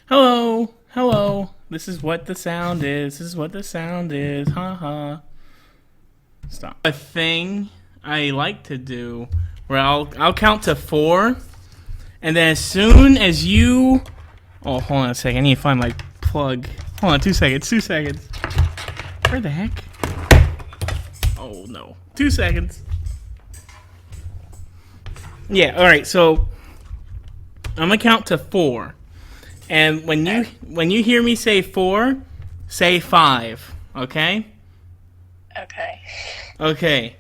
Hello, hello. This is what the sound is. This is what the sound is. Ha ha. Stop. A thing I like to do where I'll count to four, and then as soon as you, oh, hold on a second. I need to find my plug. Hold on, 2 seconds. 2 seconds. Where the heck? Oh no, 2 seconds. Yeah. All right. So I'm gonna count to four. And when you hear me say four, say five. Okay? Okay. Okay.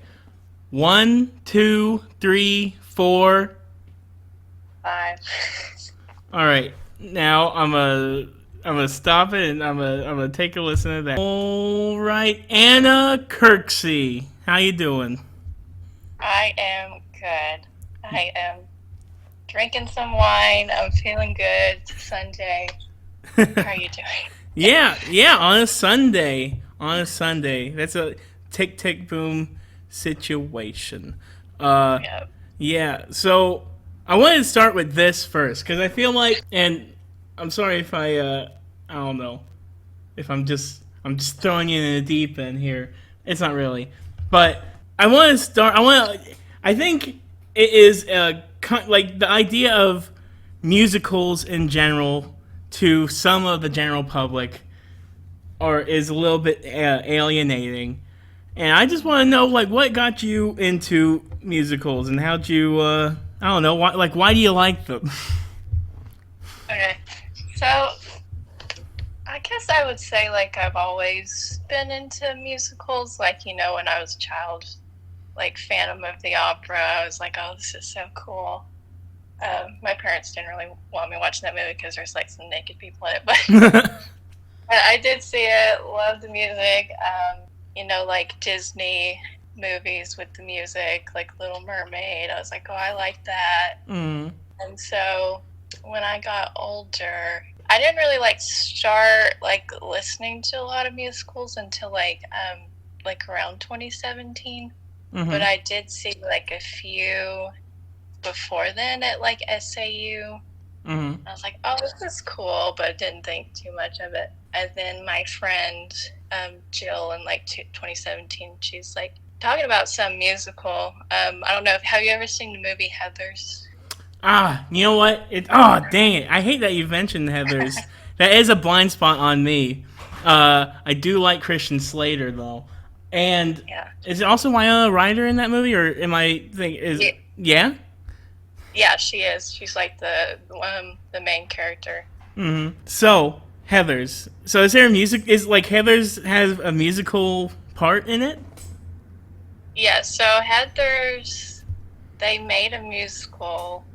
1, 2, 3, 4. 5. All right. Now I'm gonna stop it and I'm gonna take a listen to that. All right, Anna Kirksey, how you doing? I am good. I am drinking some wine. I'm feeling good. It's Sunday. How are you doing? Yeah. On a Sunday. That's a tick tick boom situation. Uh, Yep. Yeah, so I wanted to start with this first because I feel like, and I'm sorry if I don't know, if I'm just throwing you in the deep end here. It's not really, but I want to start. I think it is like the idea of musicals in general to some of the general public, or is a little bit alienating. And I just want to know, like, what got you into musicals, and how'd you, I don't know, why do you like them? Okay. So, I guess I would say, like, I've always been into musicals. Like, when I was a child, like, Phantom of the Opera, I was like, oh, this is so cool. My parents didn't really want me watching that movie because there's, like, some naked people in it. But I did see it, loved the music. Like Disney movies with the music, like Little Mermaid. I was like, oh, I like that. Mm. And so when I got older, I didn't really start listening to a lot of musicals until around 2017. Mm-hmm. But I did see a few before then at SAU. Mm-hmm. I was like, oh, this is cool, but didn't think too much of it. And then my friend Jill in 2017, she's talking about some musical. I don't know, have you ever seen the movie Heathers? You know what? Dang it! I hate that you mentioned Heather's. That is a blind spot on me. I do like Christian Slater though, and Yeah. is it also Winona Ryder in that movie, or am I think is Yeah. yeah? Yeah, she is. She's the main character. Mm-hmm. So Heather's. So is there a music? Is Heather's has a musical part in it? Yeah, so Heathers, they made a musical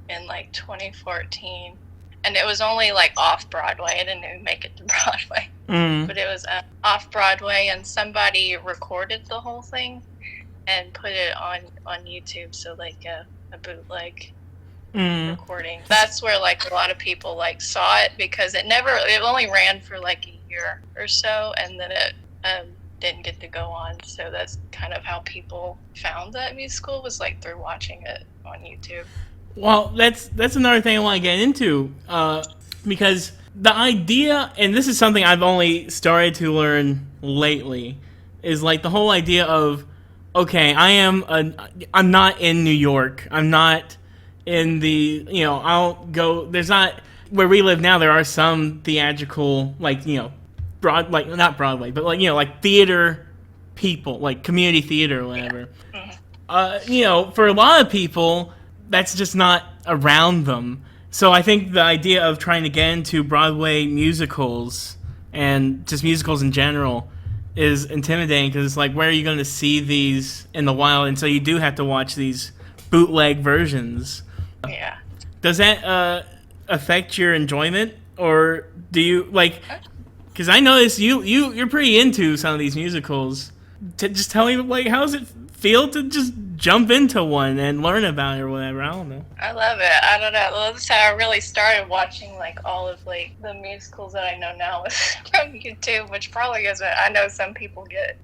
in 2014, and it was only off Broadway. It didn't even make it to Broadway, Mm. but it was off Broadway, and somebody recorded the whole thing and put it on YouTube. So a bootleg recording. That's where a lot of people saw it, because it only ran for a year or so, and then it didn't get to go on. So that's kind of how people found that musical, was through watching it on YouTube. Well, that's another thing I want to get into, because the idea, and this is something I've only started to learn lately, is the whole idea of, okay, I'm not in New York. I'm not in the, I'll go. There's not where we live now. There are some theatrical, not Broadway, but theater people, community theater or whatever. Mm-hmm. For a lot of people, that's just not around them. So I think the idea of trying to get into Broadway musicals and just musicals in general is intimidating, because it's where are you going to see these in the wild? And so you do have to watch these bootleg versions. Yeah. Does that affect your enjoyment, or do you because I notice you're pretty into some of these musicals. Just tell me, how does it feel to just jump into one and learn about it or whatever? I don't know. I love it. I don't know. Well, that's how I really started watching all of the musicals that I know now was from YouTube, which probably isn't. I know some people get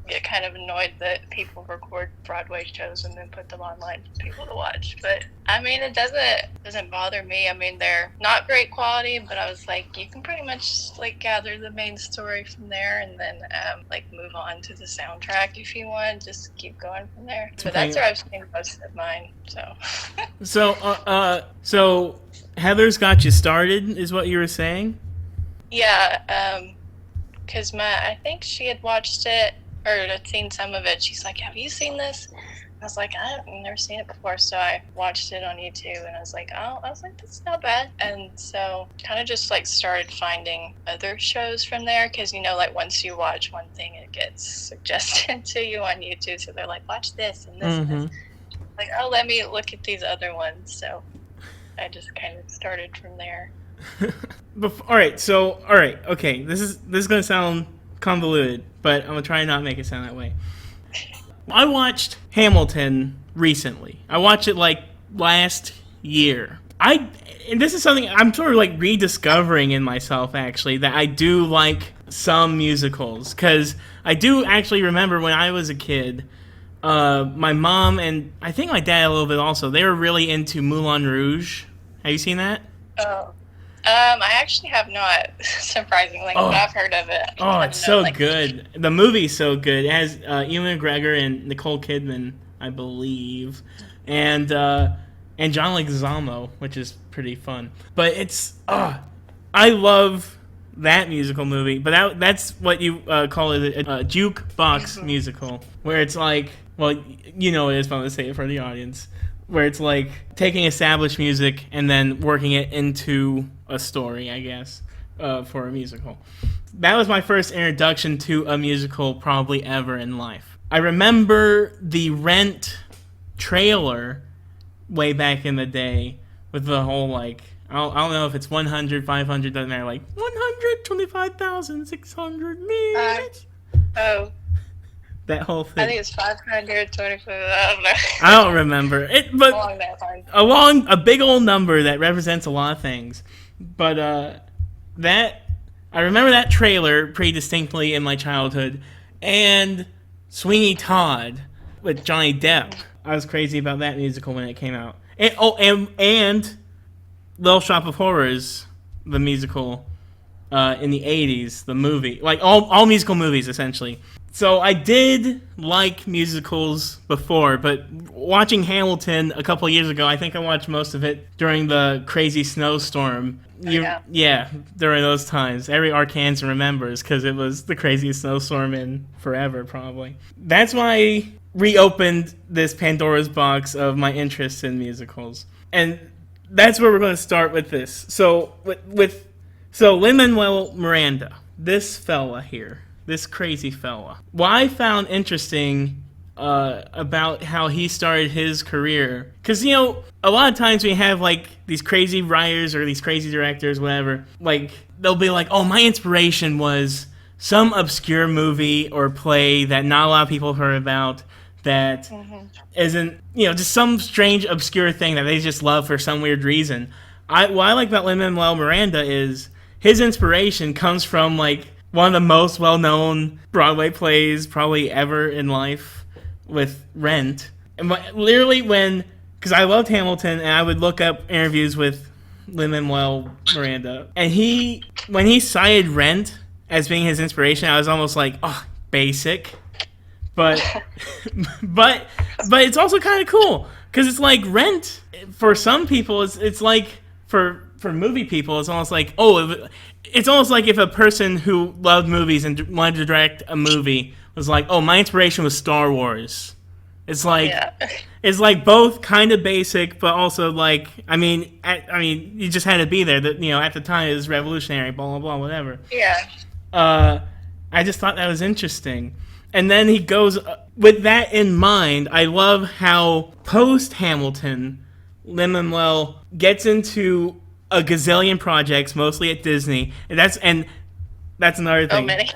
get kind of annoyed that people record Broadway shows and then put them online for people to watch. But I mean, it doesn't bother me. I mean, they're not great quality, but I was like, you can pretty much like gather the main story from there, and then like move on to the soundtrack if you want. Just keep going from there. But that's where I've seen most of mine. So Heather's got you started, is what you were saying? Yeah, because I think she had watched it or had seen some of it. She's like, "Have you seen this?" I was like, "I've never seen it before," so I watched it on YouTube, and I was like, "That's not bad." And so kind of just like started finding other shows from there, because like once you watch one thing, it gets suggested to you on YouTube. So they're like, "Watch this and this and this." Like, oh, let me look at these other ones. So I just kind of started from there. All right, okay. This is gonna sound convoluted, but I'm gonna try and not make it sound that way. I watched Hamilton recently. I watched it like last year. And this is something I'm sort of like rediscovering in myself, actually, that I do like some musicals, because I do actually remember when I was a kid, my mom and I think my dad a little bit also, they were really into Moulin Rouge. Have you seen that? Oh. I actually have not, surprisingly, but I've heard of it. Oh, it's so good. The movie's so good. It has Ewan McGregor and Nicole Kidman, I believe, and John Leguizamo, which is pretty fun. But I love that musical movie. But that's what you call it, a jukebox musical, where it's like, well, you know it is, but I'm going to say it for the audience, where it's like taking established music and then working it into a story, I guess, for a musical. That was my first introduction to a musical probably ever in life. I remember the Rent trailer way back in the day with the whole, like, I don't know if it's 100, 500, doesn't matter, like 125,600 minutes. That whole thing. I think it's 525. I don't remember it, but along a big old number that represents a lot of things. But I remember that trailer pretty distinctly in my childhood, and Sweeney Todd with Johnny Depp. I was crazy about that musical when it came out. And Little Shop of Horrors, the musical in the 80s, the movie, like all musical movies essentially. So I did like musicals before, but watching Hamilton a couple of years ago, I think I watched most of it during the crazy snowstorm. Yeah, during those times. Every Arkansan remembers, because it was the craziest snowstorm in forever, probably. That's why I reopened this Pandora's box of my interest in musicals. And that's where we're going to start with this. So, Lin-Manuel Miranda, this fella here. This crazy fella. What I found interesting about how he started his career, because, a lot of times we have, like, these crazy writers or these crazy directors, whatever, like, they'll be like, oh, my inspiration was some obscure movie or play that not a lot of people have heard about, that isn't, just some strange, obscure thing that they just love for some weird reason. What I like about Lin-Manuel Miranda is his inspiration comes from, like, one of the most well-known Broadway plays probably ever in life, with Rent. And literally because I loved Hamilton, and I would look up interviews with Lin-Manuel Miranda, and when he cited Rent as being his inspiration, I was almost like, oh, basic. But it's also kind of cool, because it's like Rent, for some people, it's like, for movie people, it's almost like, it's almost like if a person who loved movies and wanted to direct a movie was like, oh, my inspiration was Star Wars. It's like, It's like both kind of basic, but also like, I mean, you just had to be there. That at the time it was revolutionary, blah blah blah, whatever. Yeah. I just thought that was interesting, and then he goes with that in mind. I love how post Hamilton, Lin-Manuel gets into a gazillion projects, mostly at Disney, and that's another thing. Oh, many.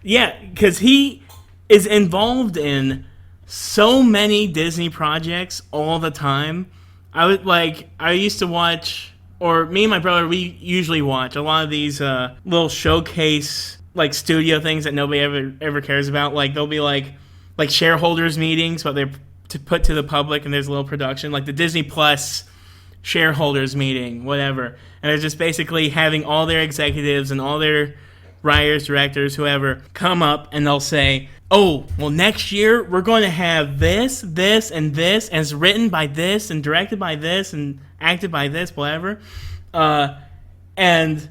Yeah, because he is involved in so many Disney projects all the time. I used to watch, or me and my brother, we usually watch a lot of these little showcase like studio things that nobody ever cares about. Like there'll be like shareholders meetings, but they're to put to the public, and there's a little production, like the Disney Plus shareholders meeting, whatever. And they're just basically having all their executives and all their writers, directors, whoever, come up and they'll say, oh, well, next year we're going to have this, this, and this, and it's written by this, and directed by this, and acted by this, whatever. And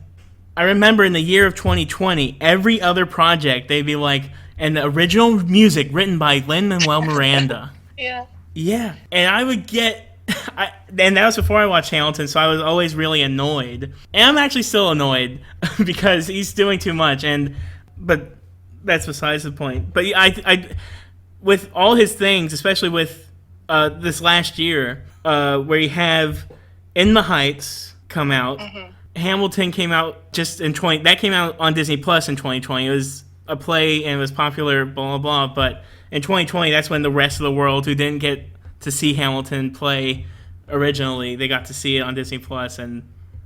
I remember in the year of 2020, every other project, they'd be like, and the original music written by Lin-Manuel Miranda. Yeah. Yeah. And I would get... and that was before I watched Hamilton, so I was always really annoyed. And I'm actually still annoyed because he's doing too much. But that's besides the point. But I with all his things, especially with this last year, where you have In the Heights come out, Hamilton came out just in 20. That came out on Disney Plus in 2020. It was a play and it was popular, blah blah blah. But in 2020, that's when the rest of the world who didn't get to see Hamilton play originally, they got to see it on Disney Plus and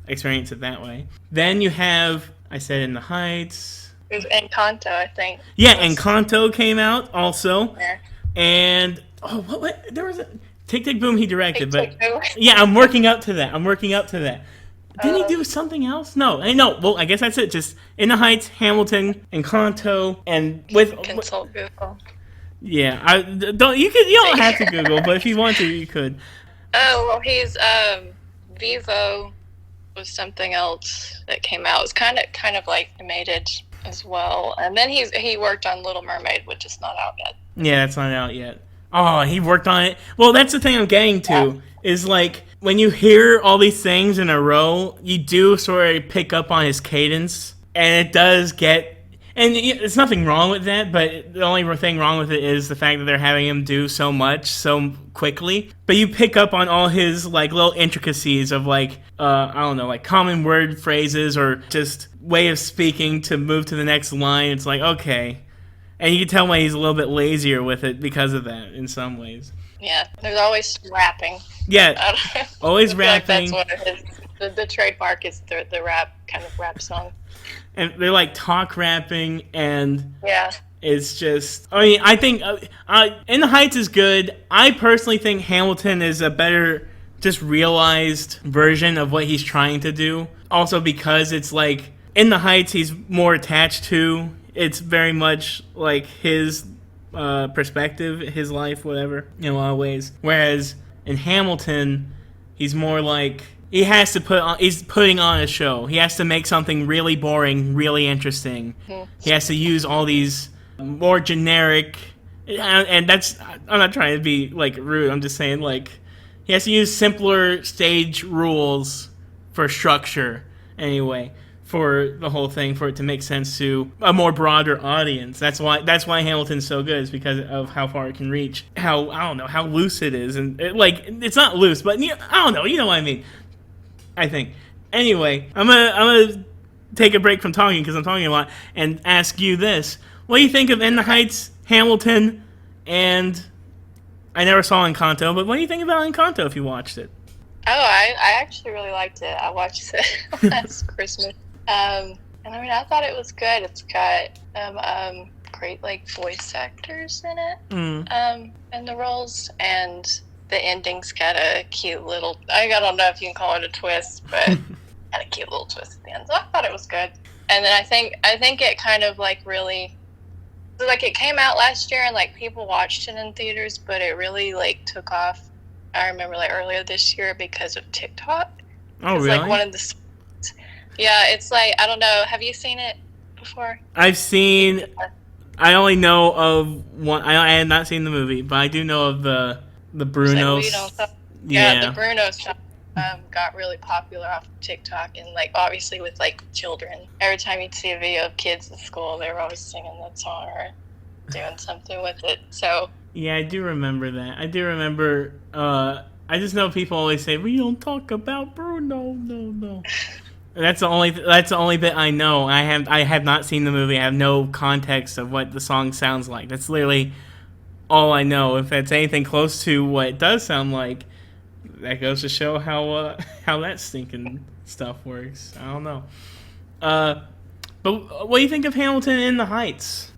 experience it that way. Then you have, I said, In the Heights. It was Encanto, I think. Yeah, Encanto came out also. Yeah. And what there was a Tick Tick Boom he directed, Tick, but Tick, Boom. Yeah, I'm working up to that. Didn't he do something else? No. Well, I guess that's it. Just In the Heights, Hamilton, Encanto, and with Consult Google. Yeah, you don't have to Google, but if you want to, you could. Oh well, he's Vivo was something else that came out. It was kind of like animated as well, and then he worked on Little Mermaid, which is not out yet. Yeah, that's not out yet. Oh, he worked on it. Well, that's the thing I'm getting to is like when you hear all these things in a row, you do sort of pick up on his cadence, and it does get. And there's nothing wrong with that, but the only thing wrong with it is the fact that they're having him do so much so quickly. But you pick up on all his like little intricacies of like I don't know, like common word phrases or just way of speaking to move to the next line. It's like, okay. And you can tell why he's a little bit lazier with it because of that in some ways. Yeah, there's always rapping. Yeah, always rapping. Like that's what it is. The trademark is the rap, kind of rap song. And they're like talk rapping, and yeah, it's just. I mean, I think In the Heights is good. I personally think Hamilton is a better, just realized version of what he's trying to do. Also, because it's like In the Heights, he's more attached to. It's very much like his perspective, his life, whatever, in a lot of ways. Whereas in Hamilton, he's more like. He has to he's putting on a show. He has to make something really boring, really interesting. Mm-hmm. He has to use all these more generic, and that's, I'm not trying to be like rude. I'm just saying like, he has to use simpler stage rules for structure anyway, for the whole thing, for it to make sense to a more broader audience. That's why Hamilton's so good, is because of how far it can reach. How, I don't know, how loose it is. And it's not loose, but I don't know, you know what I mean. I think. Anyway, I'm gonna take a break from talking because I'm talking a lot and ask you this: what do you think of In the Heights, Hamilton, and I never saw Encanto, but what do you think about Encanto if you watched it? Oh, I actually really liked it. I watched it last Christmas, and I mean I thought it was good. It's got great like voice actors in it, in the roles, and the ending's got a cute little, I don't know if you can call it a twist, but had a cute little twist at the end. So I thought it was good. And then I think it kind of like really, like it came out last year and like people watched it in theaters, but it really like took off. I remember like earlier this year because of TikTok. Oh, really? Like one of the, yeah, it's like, I don't know. Have you seen it before? I've seen, I only know of one, I had not seen the movie, but I do know of the Brunos. The Brunos song got really popular off of TikTok, and like obviously with like children, every time you'd see a video of kids at school, they were always singing that song or doing something with it. So yeah, I do remember that. I do remember. I just know people always say we don't talk about Bruno. No. That's the only bit I know. I have not seen the movie. I have no context of what the song sounds like. That's literally all I know. If it's anything close to what it does sound like, that goes to show how that stinking stuff works. I don't know. But what do you think of Hamilton in the Heights?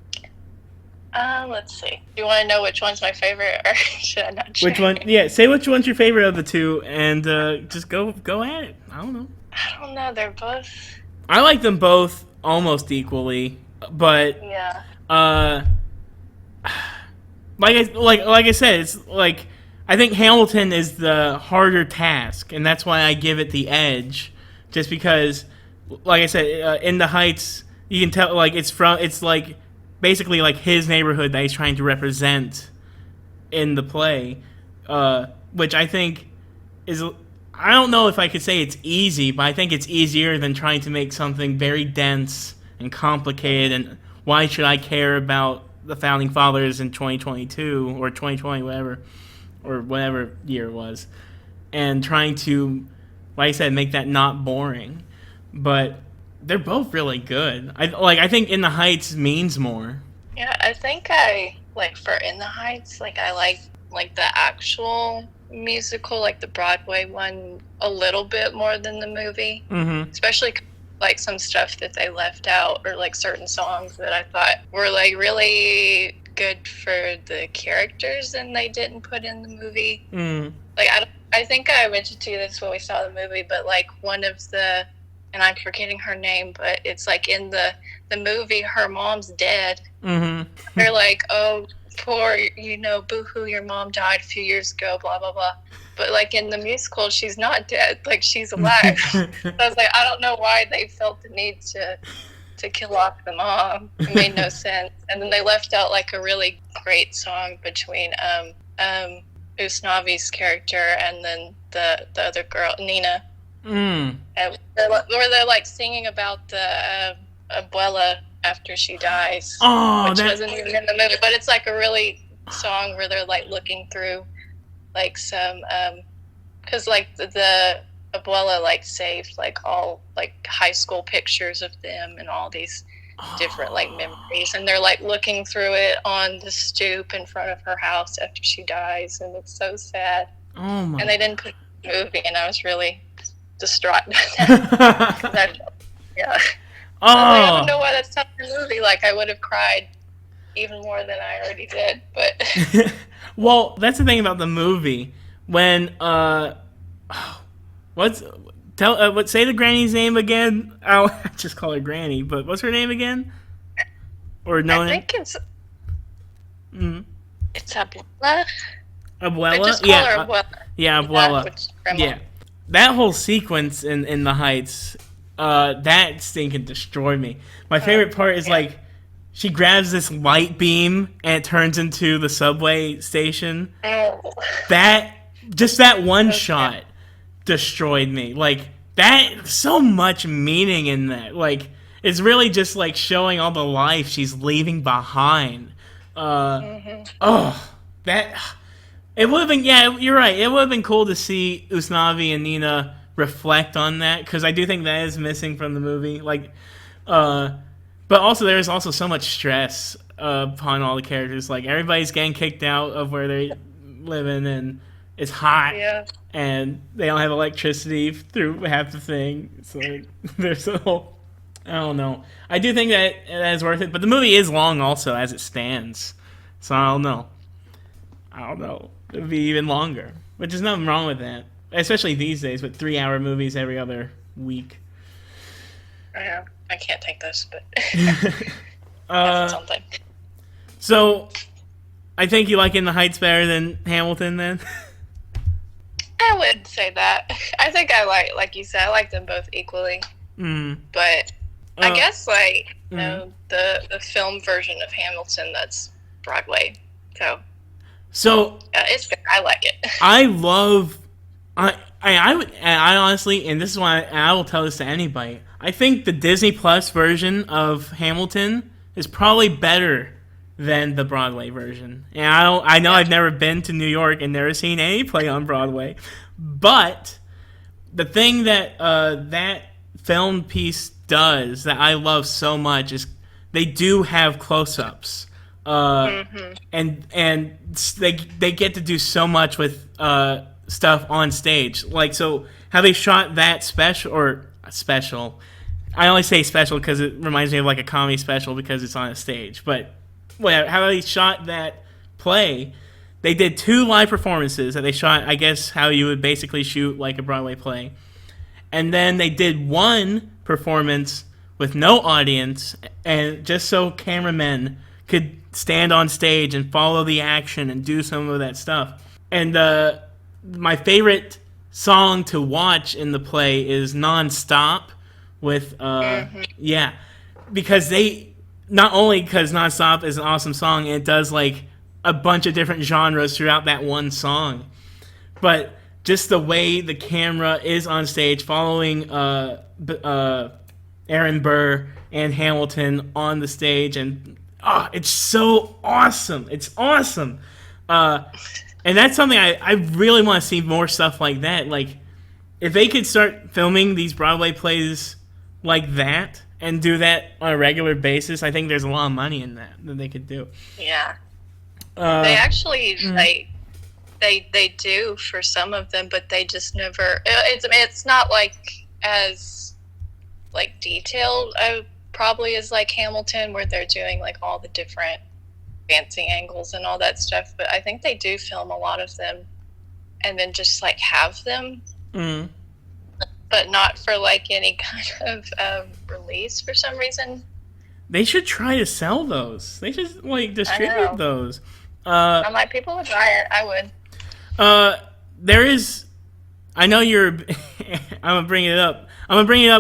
Let's see. Do you want to know which one's my favorite, or should I not share? Which one? Yeah, say which one's your favorite of the two, and just go at it. I don't know. I don't know. They're both. I like them both almost equally, but Yeah. like I said, it's like I think Hamilton is the harder task, and that's why I give it the edge. Just because, like I said, in the Heights, you can tell like it's like basically like his neighborhood that he's trying to represent in the play, which I think is. I don't know if I could say it's easy, but I think it's easier than trying to make something very dense and complicated. And why should I care about the founding fathers in 2022 or 2020, whatever, or whatever year it was, and trying to, like I said, make that not boring. But they're both really good. I think In the Heights means more. Yeah, I think I like for In the Heights, like I like the actual musical, like the Broadway one, a little bit more than the movie. Mm-hmm. Especially like some stuff that they left out, or like certain songs that I thought were like really good for the characters and they didn't put in the movie. Mm. Like I think I mentioned to you this when we saw the movie, but like one of the, and I'm forgetting her name, but it's like in the movie, her mom's dead. Mm-hmm. They're like, oh, poor, boo-hoo, your mom died a few years ago, blah, blah, blah. But, like, in the musical, she's not dead. Like, she's alive. So I was like, I don't know why they felt the need to kill off the mom. It made no sense. And then they left out, like, a really great song between Usnavi's character and then the other girl, Nina. Mm. And where they're, like, singing about the abuela after she dies, which wasn't even in the movie, but it's like a really song where they're like looking through like some because like the abuela like saved like all like high school pictures of them and all these different like memories, and they're like looking through it on the stoop in front of her house after she dies, and it's so sad. Oh my! And they didn't put it in the movie, and I was really distraught by that. Yeah. Oh. I don't know why that's not in the movie. Like, I would have cried even more than I already did. But well, that's the thing about the movie. When say the granny's name again? I'll just call her Granny. But what's her name again? Or no? I think it's Abuela. Abuela. They just call her Abuela. Yeah, Abuela. Yeah, that whole sequence in the Heights. That thing can destroy me. My favorite part is like she grabs this light beam and it turns into the subway station. Oh. That one shot destroyed me. Like that, so much meaning in that. Like it's really just like showing all the life she's leaving behind. Oh, that it would have been. Yeah, you're right. It would have been cool to see Usnavi and Nina reflect on that, because I do think that is missing from the movie. Like, but also there's also so much stress upon all the characters. Like everybody's getting kicked out of where they're living, and it's hot, and they don't have electricity through half the thing. So there's a whole, I don't know. I do think that is worth it, but the movie is long also as it stands. So I don't know. It would be even longer, which is nothing wrong with that. Especially these days with 3-hour movies every other week. Yeah, I can't take this, but something. So, I think you like In the Heights better than Hamilton then? I wouldn't say that. I think I like you said, I like them both equally. But I guess the film version of Hamilton, that's Broadway. So it's good. I like it. I honestly, and this is why I will tell this to anybody, I think the Disney Plus version of Hamilton is probably better than the Broadway version. And I know I've never been to New York and never seen any play on Broadway, but the thing that that film piece does that I love so much is they do have close-ups. And they get to do so much with stuff on stage, like so how they shot that special I only say special because it reminds me of like a comedy special because it's on a stage. But whatever, how they shot that play, they did 2 live performances that they shot, I guess, how you would basically shoot like a Broadway play. And then they did 1 performance with no audience, and just so cameramen could stand on stage and follow the action and do some of that stuff. And my favorite song to watch in the play is Non-Stop with yeah, because they not only because Non-Stop is an awesome song and it does like a bunch of different genres throughout that one song, but just the way the camera is on stage following Aaron Burr and Hamilton on the stage, and it's so awesome. It's awesome. And that's something I really want to see more stuff like that. Like, if they could start filming these Broadway plays like that and do that on a regular basis, I think there's a lot of money in that they could do. Yeah. They actually, like, they do for some of them, but they just never, it's not like as, like, detailed probably as, like, Hamilton, where they're doing, like, all the different fancy angles and all that stuff, but I think they do film a lot of them and then just like have them, but not for like any kind of release for some reason. They should try to sell those. They should like distribute those. I'm like, people would buy it. I would. There is, I know you're I'm gonna bring it up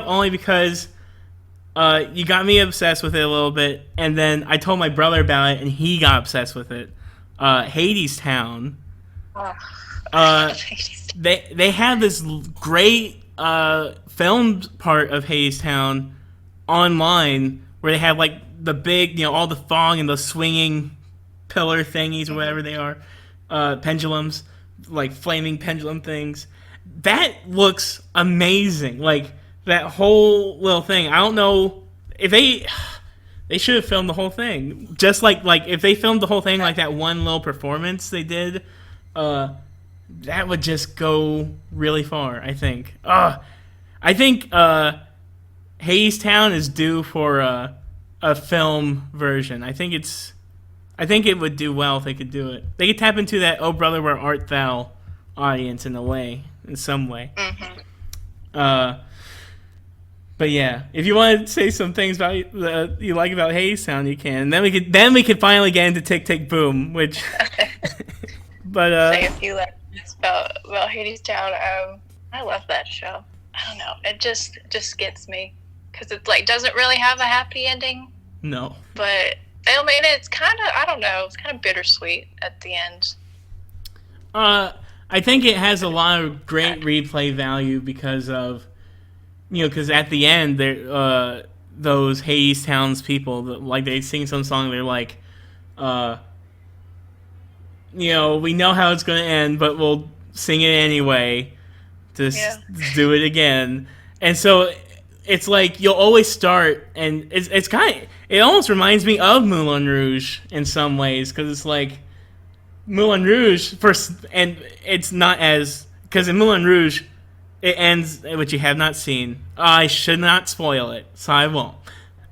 only because you got me obsessed with it a little bit, and then I told my brother about it, and he got obsessed with it. Hadestown. They have this great filmed part of Hadestown online where they have like the big, all the fog and the swinging pillar thingies or whatever they are, pendulums, like flaming pendulum things. That looks amazing. Like, that whole little thing. I don't know if they should have filmed the whole thing. Just like if they filmed the whole thing like that one little performance they did, that would just go really far, I think. I think Hadestown is due for a film version. I think it would do well if they could do it. They could tap into that "Oh Brother, Where Art Thou" audience in some way. But yeah, if you want to say some things about you like about Hadestown, you can. And then we could finally get into Tick Tick Boom, which. But say a few lines about Hadestown. I love that show. I don't know, it just gets me because it like doesn't really have a happy ending. No. But I mean, it's kind of, I don't know, it's kind of bittersweet at the end. I think it has a lot of great replay value because of. Because at the end, those Hadestown's people, like, they sing some song, they're like, we know how it's going to end, but we'll sing it anyway. Just do it again. And so it's like, you'll always start, and it's kind of, it almost reminds me of Moulin Rouge in some ways, because it's like, Moulin Rouge, first, and it's not as, because in Moulin Rouge, it ends, which you have not seen. I should not spoil it, so I won't.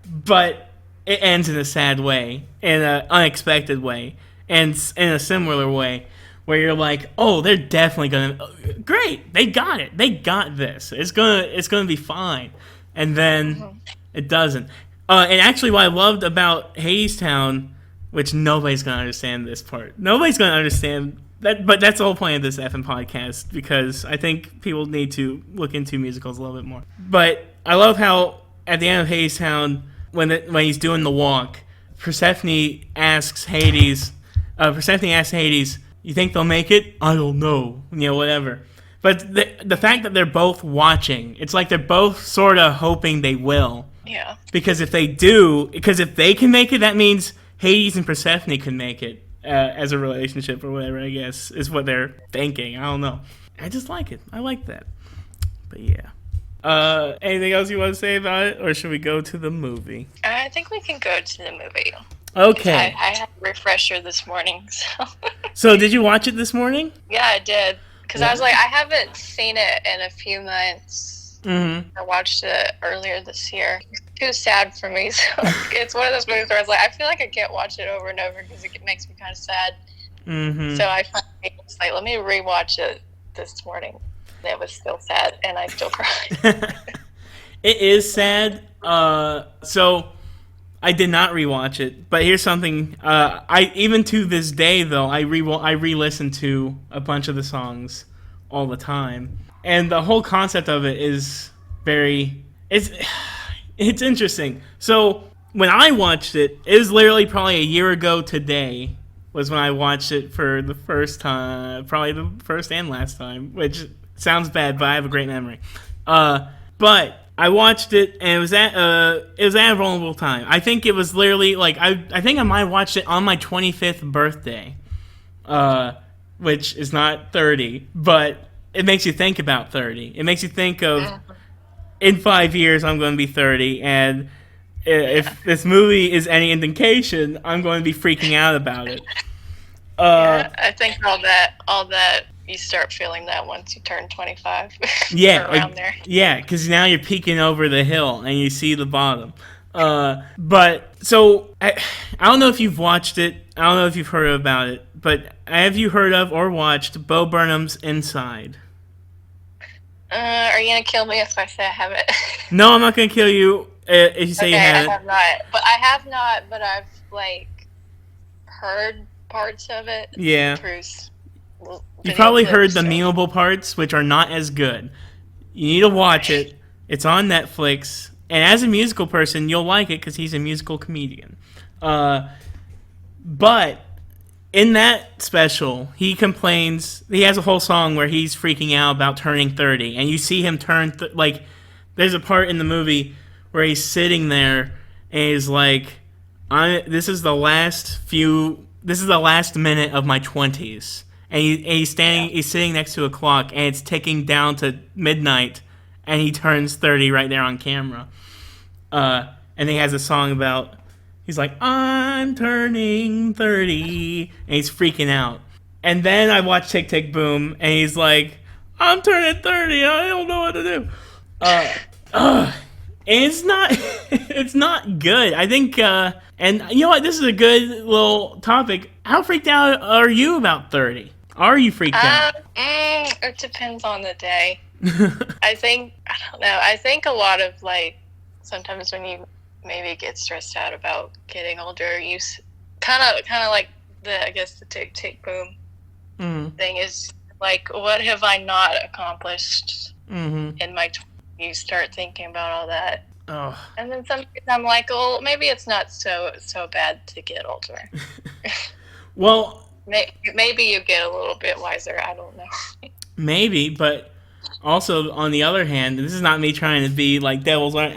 But it ends in a sad way, in an unexpected way, and in a similar way, where you're like, oh, they're definitely gonna, great, they got it, they got this. It's gonna be fine, and then it doesn't. And actually, what I loved about Hadestown, which nobody's gonna understand this part. Nobody's gonna understand. But that's the whole point of this effing podcast, because I think people need to look into musicals a little bit more. But I love how at the end of Hadestown, when he's doing the walk, Persephone asks Hades, "You think they'll make it? I don't know, whatever." But the fact that they're both watching, it's like they're both sort of hoping they will. Yeah. Because if they can make it, that means Hades and Persephone can make it. As a relationship or whatever, I guess, is what they're thinking. I don't know. I just like it. I like that. But yeah. Anything else you want to say about it, or should we go to the movie? I think we can go to the movie. Okay. I had a refresher this morning, so. So did you watch it this morning? Yeah, I did. Because I was like, I haven't seen it in a few months. Mm-hmm. I watched it earlier this year. It's too sad for me. So it's one of those movies where I was like, I feel like I can't watch it over and over because it makes me kind of sad. Mm-hmm. So I finally was like, let me rewatch it this morning. It was still sad, and I still cried. It is sad. So I did not rewatch it, but here's something. I even to this day though, I re-listen to a bunch of the songs all the time, and the whole concept of it is it's interesting. So when I watched it, it was literally probably a year ago today was when I watched it for the first time, probably the first and last time, which sounds bad, but I have a great memory. But I watched it, and it was at a vulnerable time. I think it was literally like I think I might have watched it on my 25th birthday, which is not 30, but it makes you think about 30. It makes you think of in 5 years I'm going to be 30, and if this movie is any indication, I'm going to be freaking out about it. Yeah, I think all that you start feeling that once you turn 25. Yeah, around there. Yeah, because now you're peeking over the hill and you see the bottom. But so I don't know if you've watched it. I don't know if you've heard about it. But have you heard of or watched Bo Burnham's Inside? Are you gonna kill me if I say I haven't? No, I'm not gonna kill you if you say you haven't. I have not. But I have not. But I've heard parts of it. Yeah. Bruce. You probably heard the memeable parts, which are not as good. You need to watch it. It's on Netflix. And as a musical person, you'll like it because he's a musical comedian. But in that special, he complains. He has a whole song where he's freaking out about turning 30. And you see him turn... there's a part in the movie where he's sitting there and he's like, this is the last minute of my 20s. And he's sitting next to a clock, and it's ticking down to midnight, and he turns 30 right there on camera. And he has a song about, he's like, I'm turning 30, and he's freaking out. And then I watch Tick, Tick, Boom, and he's like, I'm turning 30, I don't know what to do. And it's not good. I think, and you know what, this is a good little topic. How freaked out are you about 30? Are you freaked out? It depends on the day. I don't know. I think a lot of sometimes when you maybe get stressed out about getting older, you kind of like the Tick Tick Boom thing is like, what have I not accomplished in my 20s? You start thinking about all that. Oh. And then sometimes I'm like, well, maybe it's not so bad to get older. Well, maybe you get a little bit wiser. I don't know. Maybe, but also on the other hand, this is not me trying to be like devil's. I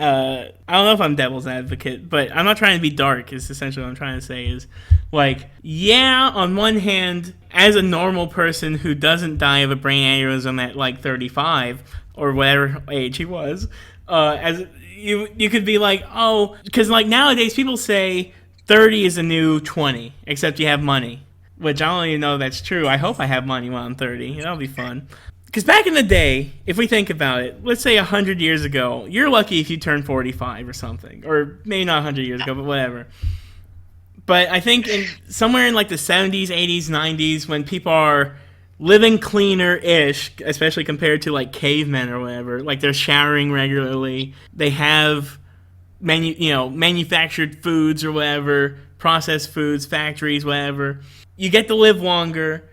don't know if I'm devil's advocate, but I'm not trying to be dark. Is essentially what I'm trying to say. Is yeah, on one hand, as a normal person who doesn't die of a brain aneurysm at 35 or whatever age he was, as you could be like, oh, because nowadays people say 30 is a new 20, except you have money. Which I don't even know that's true. I hope I have money when I'm 30. That'll be fun. Because back in the day, if we think about it, let's say 100 years ago, you're lucky if you turn 45 or something. Or maybe not 100 years ago, but whatever. But I think somewhere in the 70s, 80s, 90s, when people are living cleaner-ish, especially compared to cavemen or whatever, they're showering regularly, they have manufactured foods or whatever, processed foods, factories, whatever. You get to live longer,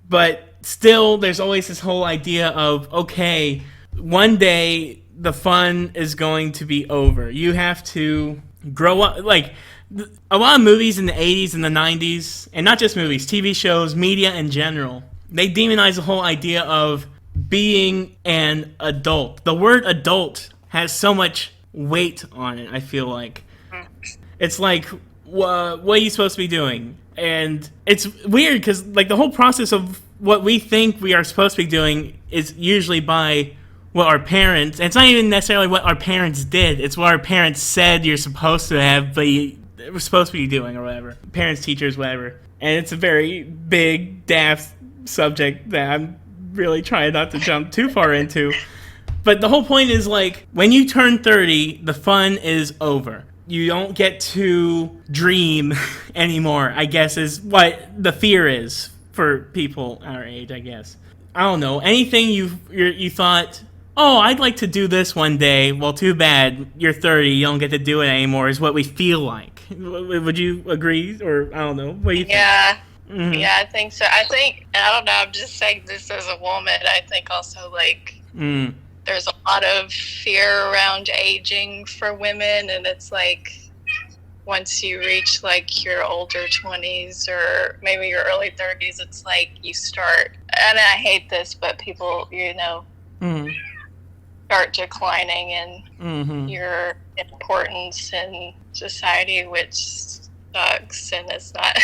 but still there's always this whole idea of, okay, one day the fun is going to be over. You have to grow up. A lot of movies in the 80s and the 90s, and not just movies, TV shows, media in general, they demonize the whole idea of being an adult. The word adult has so much weight on it, I feel like. It's like, what are you supposed to be doing? And it's weird because the whole process of what we think we are supposed to be doing is usually by what our parents, and it's not even necessarily what our parents did, it's what our parents said you're supposed to have, but you were supposed to be doing or whatever. Parents, teachers, whatever. And it's a very big, daft subject that I'm really trying not to jump too far into. But the whole point is, like, when you turn 30, the fun is over. You don't get to dream anymore, I guess, is what the fear is for people our age, I guess. I don't know. Anything you thought, oh, I'd like to do this one day. Well, too bad. You're 30. You don't get to do it anymore, is what we feel like. Would you agree? Or, I don't know. What do you think? Yeah. Mm-hmm. Yeah, I think so. I think, I don't know, I'm just saying this as a woman. I think also, like, there's a lot of fear around aging for women, and it's like once you reach like your older 20s or maybe your early 30s, it's like you start, and I hate this, but people, start declining in your importance in society, which sucks, and it's not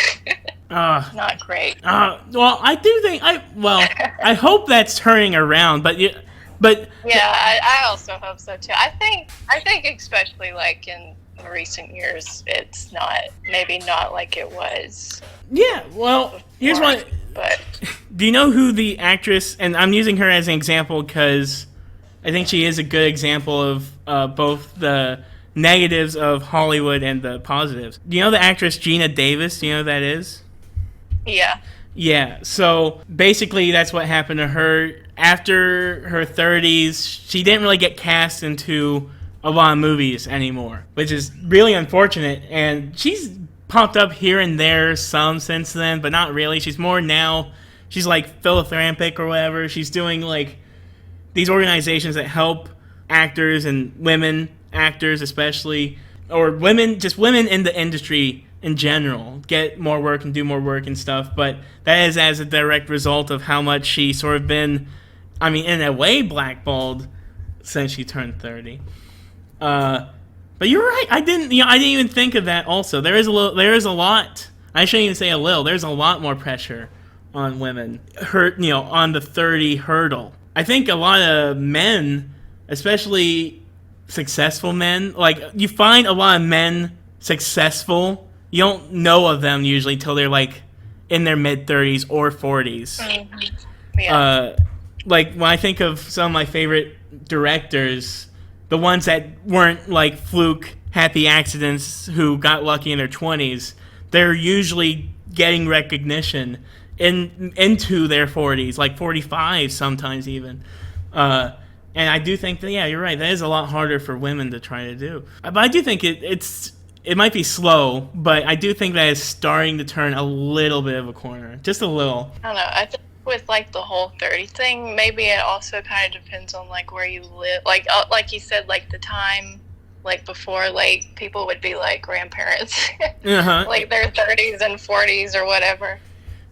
not great. Well, I do think I hope that's turning around, but yeah, I also hope so too. I think especially like in recent years, it's maybe not like it was. Yeah, well, here's one. But do you know who the actress? And I'm using her as an example because I think she is a good example of both the negatives of Hollywood and the positives. Do you know the actress Gina Davis? Do you know who that is? Yeah. Yeah, so basically that's what happened to her. After her 30s, she didn't really get cast into a lot of movies anymore, which is really unfortunate. And she's popped up here and there some since then, but not really. She's more now, she's like philanthropic or whatever. She's doing like these organizations that help actors and women actors especially, or women in the industry in general, get more work and do more work and stuff. But that is as a direct result of how much she sort of been, I mean, in a way, blackballed since she turned 30. But you're right. I didn't even think of that. Also, there is a lot. I shouldn't even say a little. There's a lot more pressure on women. On the 30 hurdle. I think a lot of men, especially successful men, like you find a lot of men successful. You don't know of them usually till they're like in their mid 30s or 40s. Mm-hmm. Yeah. Like when I think of some of my favorite directors, the ones that weren't like fluke happy accidents who got lucky in their 20s, they're usually getting recognition into their 40s, like 45 sometimes even. And I do think that, yeah, you're right. That is a lot harder for women to try to do. But I do think it might be slow, but I do think that it's starting to turn a little bit of a corner. Just a little. I don't know. I think with like the whole 30 thing, maybe it also kind of depends on like where you live. Like you said, like the time, like before, like people would be like grandparents, like their 30s and 40s or whatever.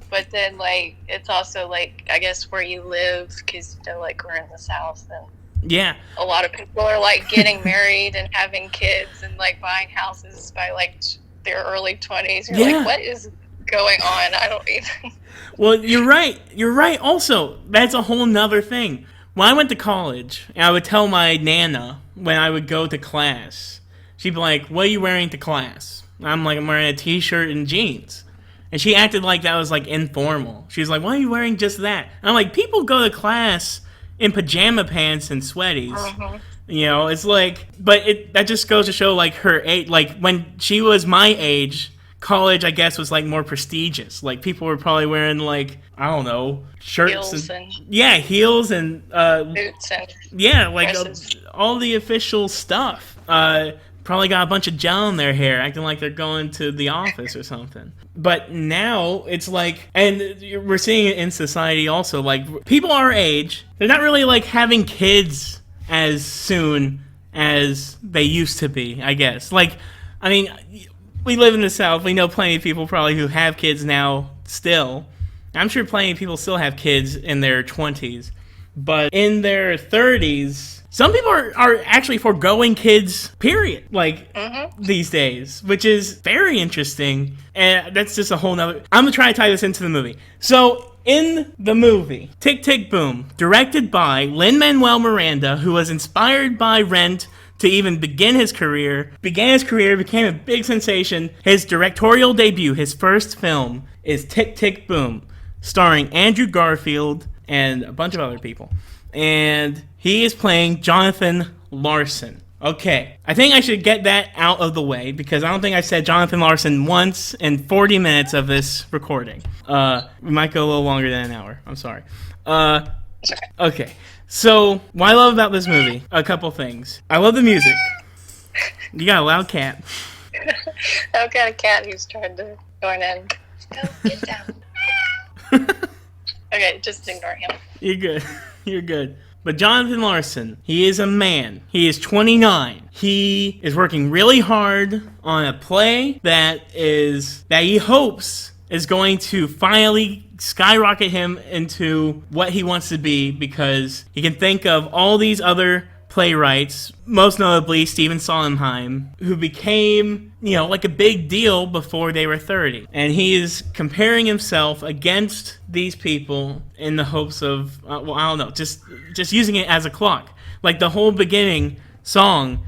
But then like it's also like I guess where you live, because like we're in the South and. Yeah. A lot of people are like getting married and having kids and like buying houses by like their early 20s. You're like, what is going on? I don't even. Well, you're right. You're right. Also, that's a whole nother thing. When I went to college, and I would tell my Nana when I would go to class, she'd be like, "What are you wearing to class?" I'm like, "I'm wearing a t-shirt and jeans." And she acted like that was like informal. She was like, "Why are you wearing just that?" And I'm like, "People go to class in pajama pants and sweaties." It's like, but that just goes to show like her age. Like when she was my age, college I guess was like more prestigious. Like people were probably wearing like, I don't know, shirts heels and boots and like all the official stuff. Probably got a bunch of gel in their hair, acting like they're going to the office or something. But now it's like, and we're seeing it in society also, like people our age, they're not really like having kids as soon as they used to be, I guess. Like, I mean, we live in the South. We know plenty of people probably who have kids now still. I'm sure plenty of people still have kids in their 20s. But in their 30s, some people are actually foregoing kids, period, like these days, which is very interesting. And that's just a whole nother. I'm going to try to tie this into the movie. So in the movie, Tick, Tick, Boom, directed by Lin-Manuel Miranda, who was inspired by Rent to even begin his career, became a big sensation. His directorial debut, his first film, is Tick, Tick, Boom, starring Andrew Garfield and a bunch of other people. and he is playing Jonathan Larson. Okay, I think I should get that out of the way because I don't think I said Jonathan Larson once in 40 minutes of this recording. We might go a little longer than an hour. I'm sorry. Okay, so what I love about this movie, a couple things. I love the music. You got a loud cat. I've got a cat who's trying to join in. Go, get down. Okay, just ignore him. You're good. You're good. But Jonathan Larson, he is a man. He is 29. He is working really hard on a play that he hopes is going to finally skyrocket him into what he wants to be because he can think of all these other playwrights, most notably Stephen Sondheim, who became, like a big deal before they were 30. And he is comparing himself against these people in the hopes of, I don't know, just using it as a clock. Like the whole beginning song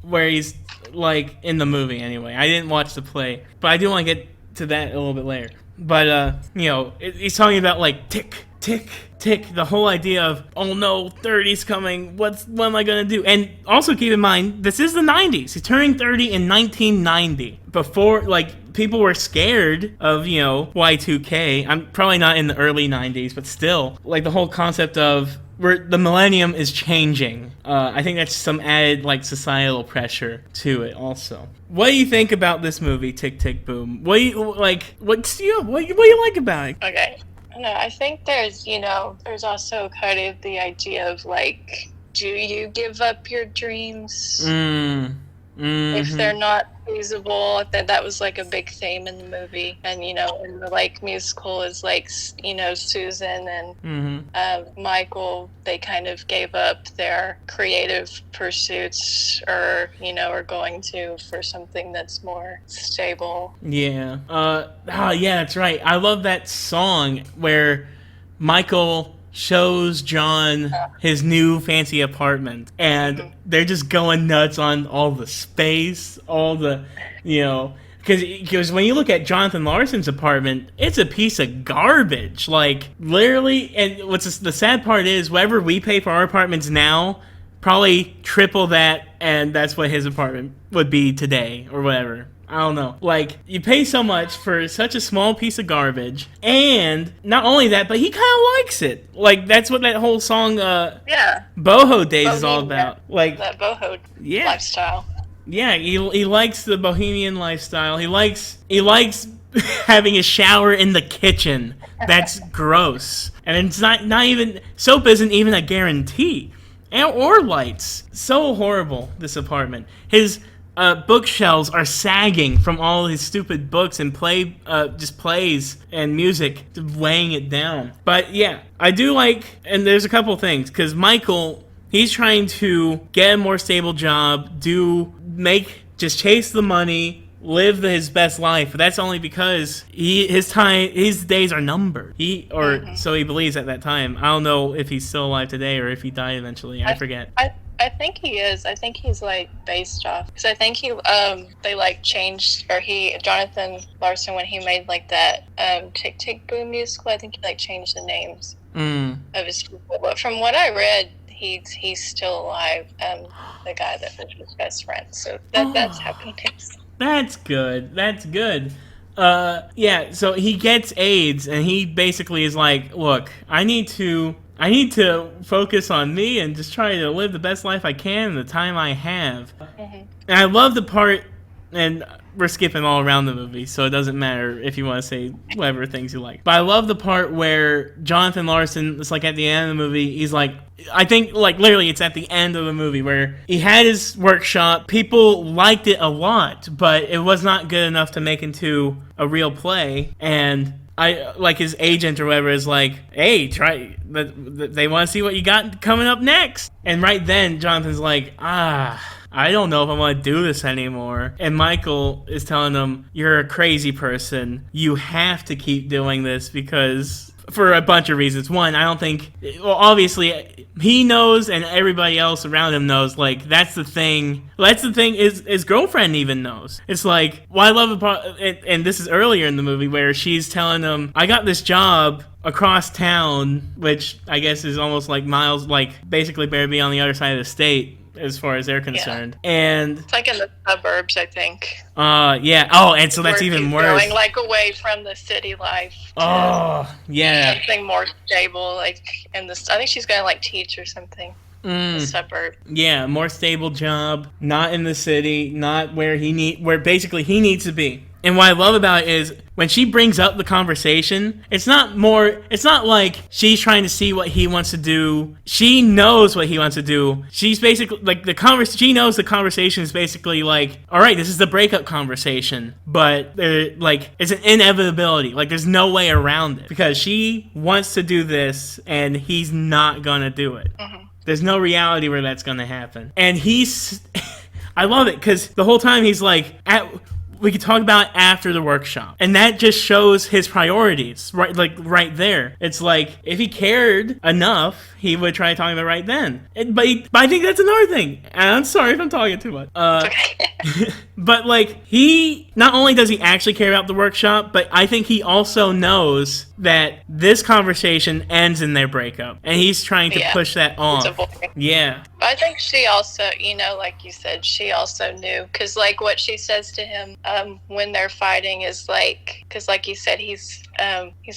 where he's, like, in the movie anyway. I didn't watch the play, but I do want to get to that a little bit later. But, he's talking about, like, tick, tick, tick, the whole idea of, oh no, 30's coming, what am I gonna do? And also keep in mind, this is the 90s. He's turning 30 in 1990. Before, like, people were scared of, Y2K. I'm probably not in the early 90s, but still, like, the whole concept of where the millennium is changing. I think that's some added, like, societal pressure to it also. What do you think about this movie, Tick, Tick, Boom? What do you like about it? Okay. No, I think there's also kind of the idea of, like, do you give up your dreams if they're not feasible? That was, like, a big theme in the movie. And, in the, like, musical is, like, Susan and Michael, they kind of gave up their creative pursuits or are going for something that's more stable. Yeah. Yeah, that's right. I love that song where Michael shows John his new fancy apartment, and they're just going nuts on all the space, all the, because when you look at Jonathan Larson's apartment, it's a piece of garbage, like, literally. And the sad part is, whatever we pay for our apartments now, probably triple that, and that's what his apartment would be today, or whatever. I don't know. Like, you pay so much for such a small piece of garbage, and not only that, but he kind of likes it. Like, that's what that whole song, Boho Days is all about. Like, that boho lifestyle. Yeah, he likes the bohemian lifestyle. He likes having a shower in the kitchen. That's gross. And it's not even, soap isn't even a guarantee. Or lights. So horrible, this apartment. His bookshelves are sagging from all his stupid books and plays and music, weighing it down. But yeah, I do like, and there's a couple things, because Michael, he's trying to get a more stable job, just chase the money, live his best life. But that's only because his days are numbered. So he believes at that time. I don't know if he's still alive today or if he died eventually. I forget. I think he is. I think he's, like, based off. Because I think they, like, changed, or Jonathan Larson, when he made, like, that Tick, Tick, Boom musical, I think he, like, changed the names of his people. But from what I read, he's still alive, the guy that was his best friend. So that's happening. That's good. Yeah, so he gets AIDS, and he basically is like, look, I need to focus on me and just try to live the best life I can in the time I have. And I love the part, and we're skipping all around the movie, so it doesn't matter if you want to say whatever things you like. But I love the part where Jonathan Larson, it's like at the end of the movie, he's like, I think, like, literally it's at the end of the movie where he had his workshop, people liked it a lot, but it was not good enough to make into a real play, and his agent or whatever is like, hey, try, they want to see what you got coming up next. And right then, Jonathan's like, I don't know if I want to do this anymore. And Michael is telling him, you're a crazy person. You have to keep doing this because for a bunch of reasons. One, I don't think, well, obviously he knows and everybody else around him knows, like, that's the thing his girlfriend even knows. It's like, what I love about, and this is earlier in the movie where she's telling him, I got this job across town, which I guess is almost like miles, like basically barely on the other side of the state as far as they're concerned. Yeah. And it's like in the suburbs, I think. Yeah. Oh, and so that's even worse. Going like away from the city life. Oh, yeah. Something more stable, like in this. I think she's going to like teach or something. The suburb. Yeah, more stable job, not in the city, not where basically he needs to be. And what I love about it is when she brings up the conversation, it's not like she's trying to see what he wants to do. She knows what he wants to do. She's basically like she knows the conversation is basically like, all right, this is the breakup conversation, but like it's an inevitability. Like there's no way around it because she wants to do this and he's not gonna do it. Mm-hmm. There's no reality where that's gonna happen. And I love it because the whole time he's like, we could talk about it after the workshop. And that just shows his priorities, right? Like, right there. It's like, if he cared enough, he would try talking about it right then. But I think that's another thing. And I'm sorry if I'm talking too much. But, like, he, not only does he actually care about the workshop, but I think he also knows that this conversation ends in their breakup. And he's trying to push that on. Yeah. I think she also, like you said, she also knew. Because, like, what she says to him when they're fighting is, like, because, like you said, he's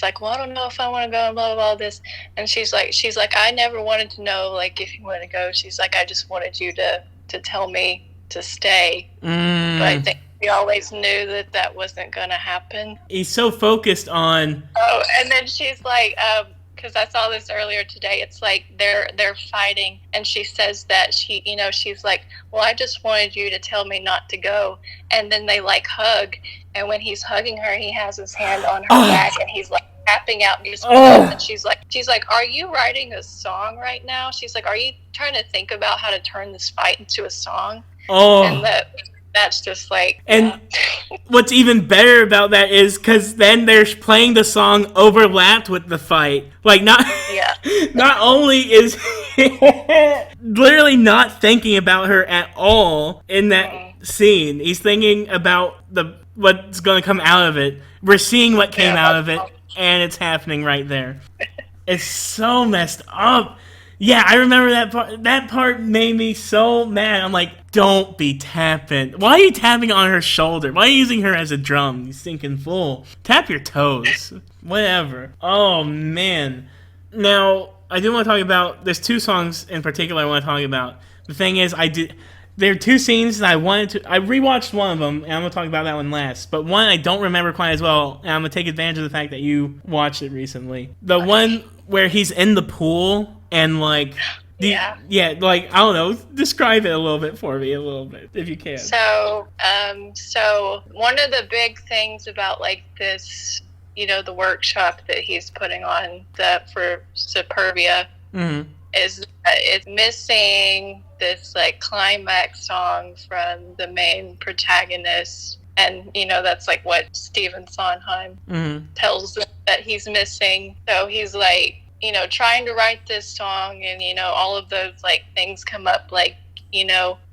like, well, I don't know if I want to go and blah, blah, blah, this. And she's like, I never wanted to know, like, if you want to go. She's like, I just wanted you to tell me to stay. But I think he always knew that wasn't going to happen. He's so focused on... Oh, and then she's like... because I saw this earlier today. It's like they're fighting, and she says that she's like, well, I just wanted you to tell me not to go. And then they like hug, and when he's hugging her, he has his hand on her back, and he's like tapping out music. And she's like, are you writing a song right now? She's like, are you trying to think about how to turn this fight into a song? And that's just like... And what's even better about that is because then they're playing the song overlapped with the fight. Like, not only is literally not thinking about her at all in that scene, he's thinking about what's going to come out of it. We're seeing what came out of it, and it's happening right there. It's so messed up. Yeah, I remember that part. That part made me so mad. I'm like, don't be tapping. Why are you tapping on her shoulder? Why are you using her as a drum, you stinking fool? Tap your toes. Whatever. Oh, man. Now, I do want to talk about... There's two songs in particular I want to talk about. The thing is, there are two scenes that I wanted to... I rewatched one of them, and I'm going to talk about that one last. But one I don't remember quite as well, and I'm going to take advantage of the fact that you watched it recently. The one where he's in the pool... And, like, like, I don't know, describe it a little bit for me, if you can. So one of the big things about, like, this, the workshop that he's putting on for Superbia is that it's missing this, like, climax song from the main protagonist. And, that's, like, what Stephen Sondheim tells them that he's missing. So he's, like, trying to write this song and, all of those, like, things come up, like,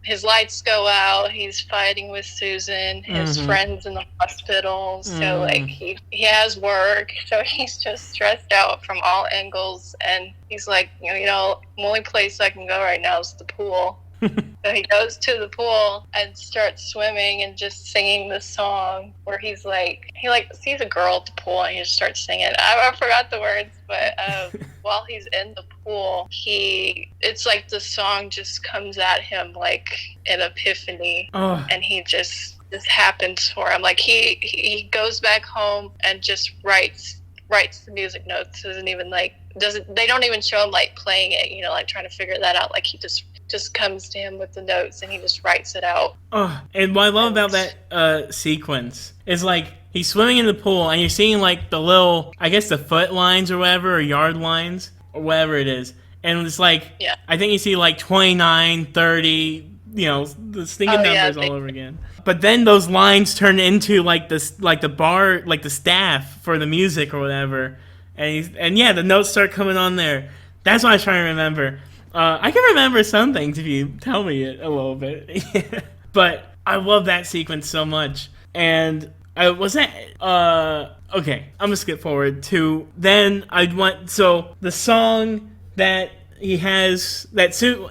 his lights go out, he's fighting with Susan, his friends in the hospital, so, like, he has work, so he's just stressed out from all angles, and he's like, the only place I can go right now is the pool. So he goes to the pool and starts swimming and just singing the song where he sees a girl at the pool and he just starts singing. I forgot the words, but while he's in the pool, it's like the song just comes at him like an epiphany, and he just happens for him. Like he goes back home and just writes the music notes. They don't even show him like playing it, like trying to figure that out. Like he just comes to him with the notes and he just writes it out. And what I love about that sequence is like he's swimming in the pool and you're seeing like the little, I guess the foot lines or whatever, or yard lines or whatever it is. And it's like, I think you see like 29, 30, the stinking numbers all over again. But then those lines turn into like this, like the bar, like the staff for the music or whatever. and yeah, the notes start coming on there. That's what I was trying to remember. I can remember some things if you tell me it a little bit. But I love that sequence so much. And I was that okay, I'm gonna skip forward to then so the song that he has that suit.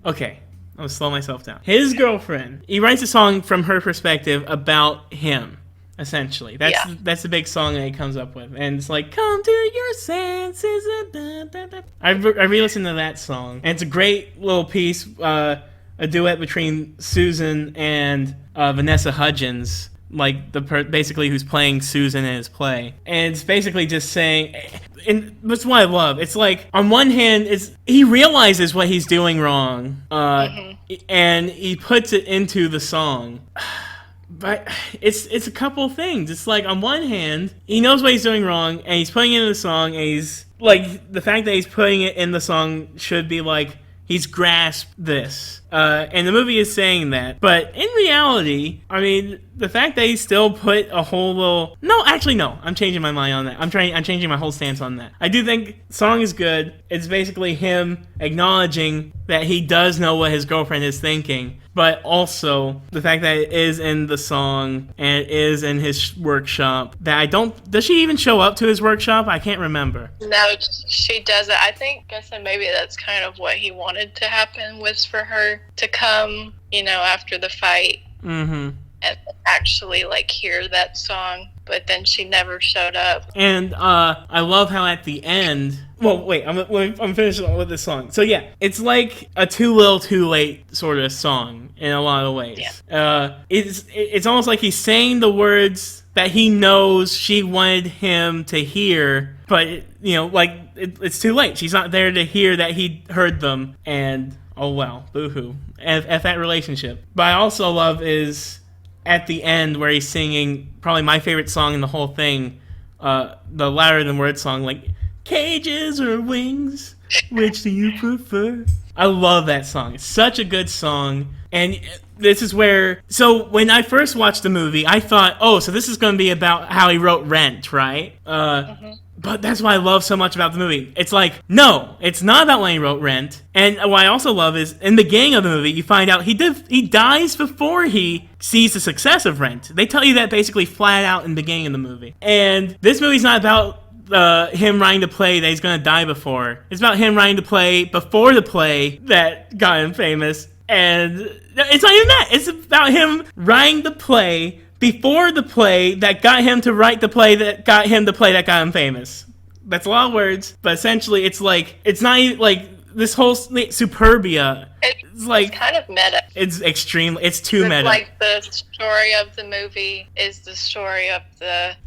Okay, I'm gonna slow myself down. His girlfriend, he writes a song from her perspective about him, essentially. That's the big song that he comes up with. And it's like, come to your senses. I re-listened to that song. And it's a great little piece, a duet between Susan and Vanessa Hudgens, like basically who's playing Susan in his play. And it's basically just saying, and that's what I love. It's like, on one hand, he realizes what he's doing wrong, and he puts it into the song. But it's a couple things. It's like, on one hand, he knows what he's doing wrong, and he's putting it in the song, and he's like, the fact that he's putting it in the song should be like, he's grasped this. And the movie is saying that. But in reality, I mean, the fact that he still put a whole little... No, actually, no. I'm changing my mind on that. I'm changing my whole stance on that. I do think the song is good. It's basically him acknowledging that he does know what his girlfriend is thinking. But also, the fact that it is in the song and it is in his workshop, that I don't... Does she even show up to his workshop? I can't remember. No, she doesn't. I guess maybe that's kind of what he wanted to happen, was for her to come, after the fight and actually, like, hear that song. But then she never showed up. And I love how at the end... Well, wait, I'm finishing with this song. So yeah, it's like a too little, too late sort of song in a lot of ways. Yeah. It's almost like he's saying the words that he knows she wanted him to hear, but it's too late. She's not there to hear that he heard them, and oh well, boo-hoo. F that relationship. But I also love is at the end where he's singing probably my favorite song in the whole thing, the Louder Than Words song, like, cages or wings, which do you prefer? I love that song. It's such a good song. And this is where... So when I first watched the movie, I thought, so this is going to be about how he wrote Rent, right? But that's what I love so much about the movie. It's like, no, it's not about when he wrote Rent. And what I also love is, in the beginning of the movie, you find out he dies before he sees the success of Rent. They tell you that basically flat out in the beginning of the movie. And this movie's not about him writing the play that he's going to die before. It's about him writing the play before the play that got him famous. And it's not even that. It's about him writing the play before the play that got him to write the play that got him the play that got him famous. That's a lot of words, but essentially it's like, it's not even like this whole Superbia. It's like, it's kind of meta. It's too meta. Like, the story of the movie is the story of the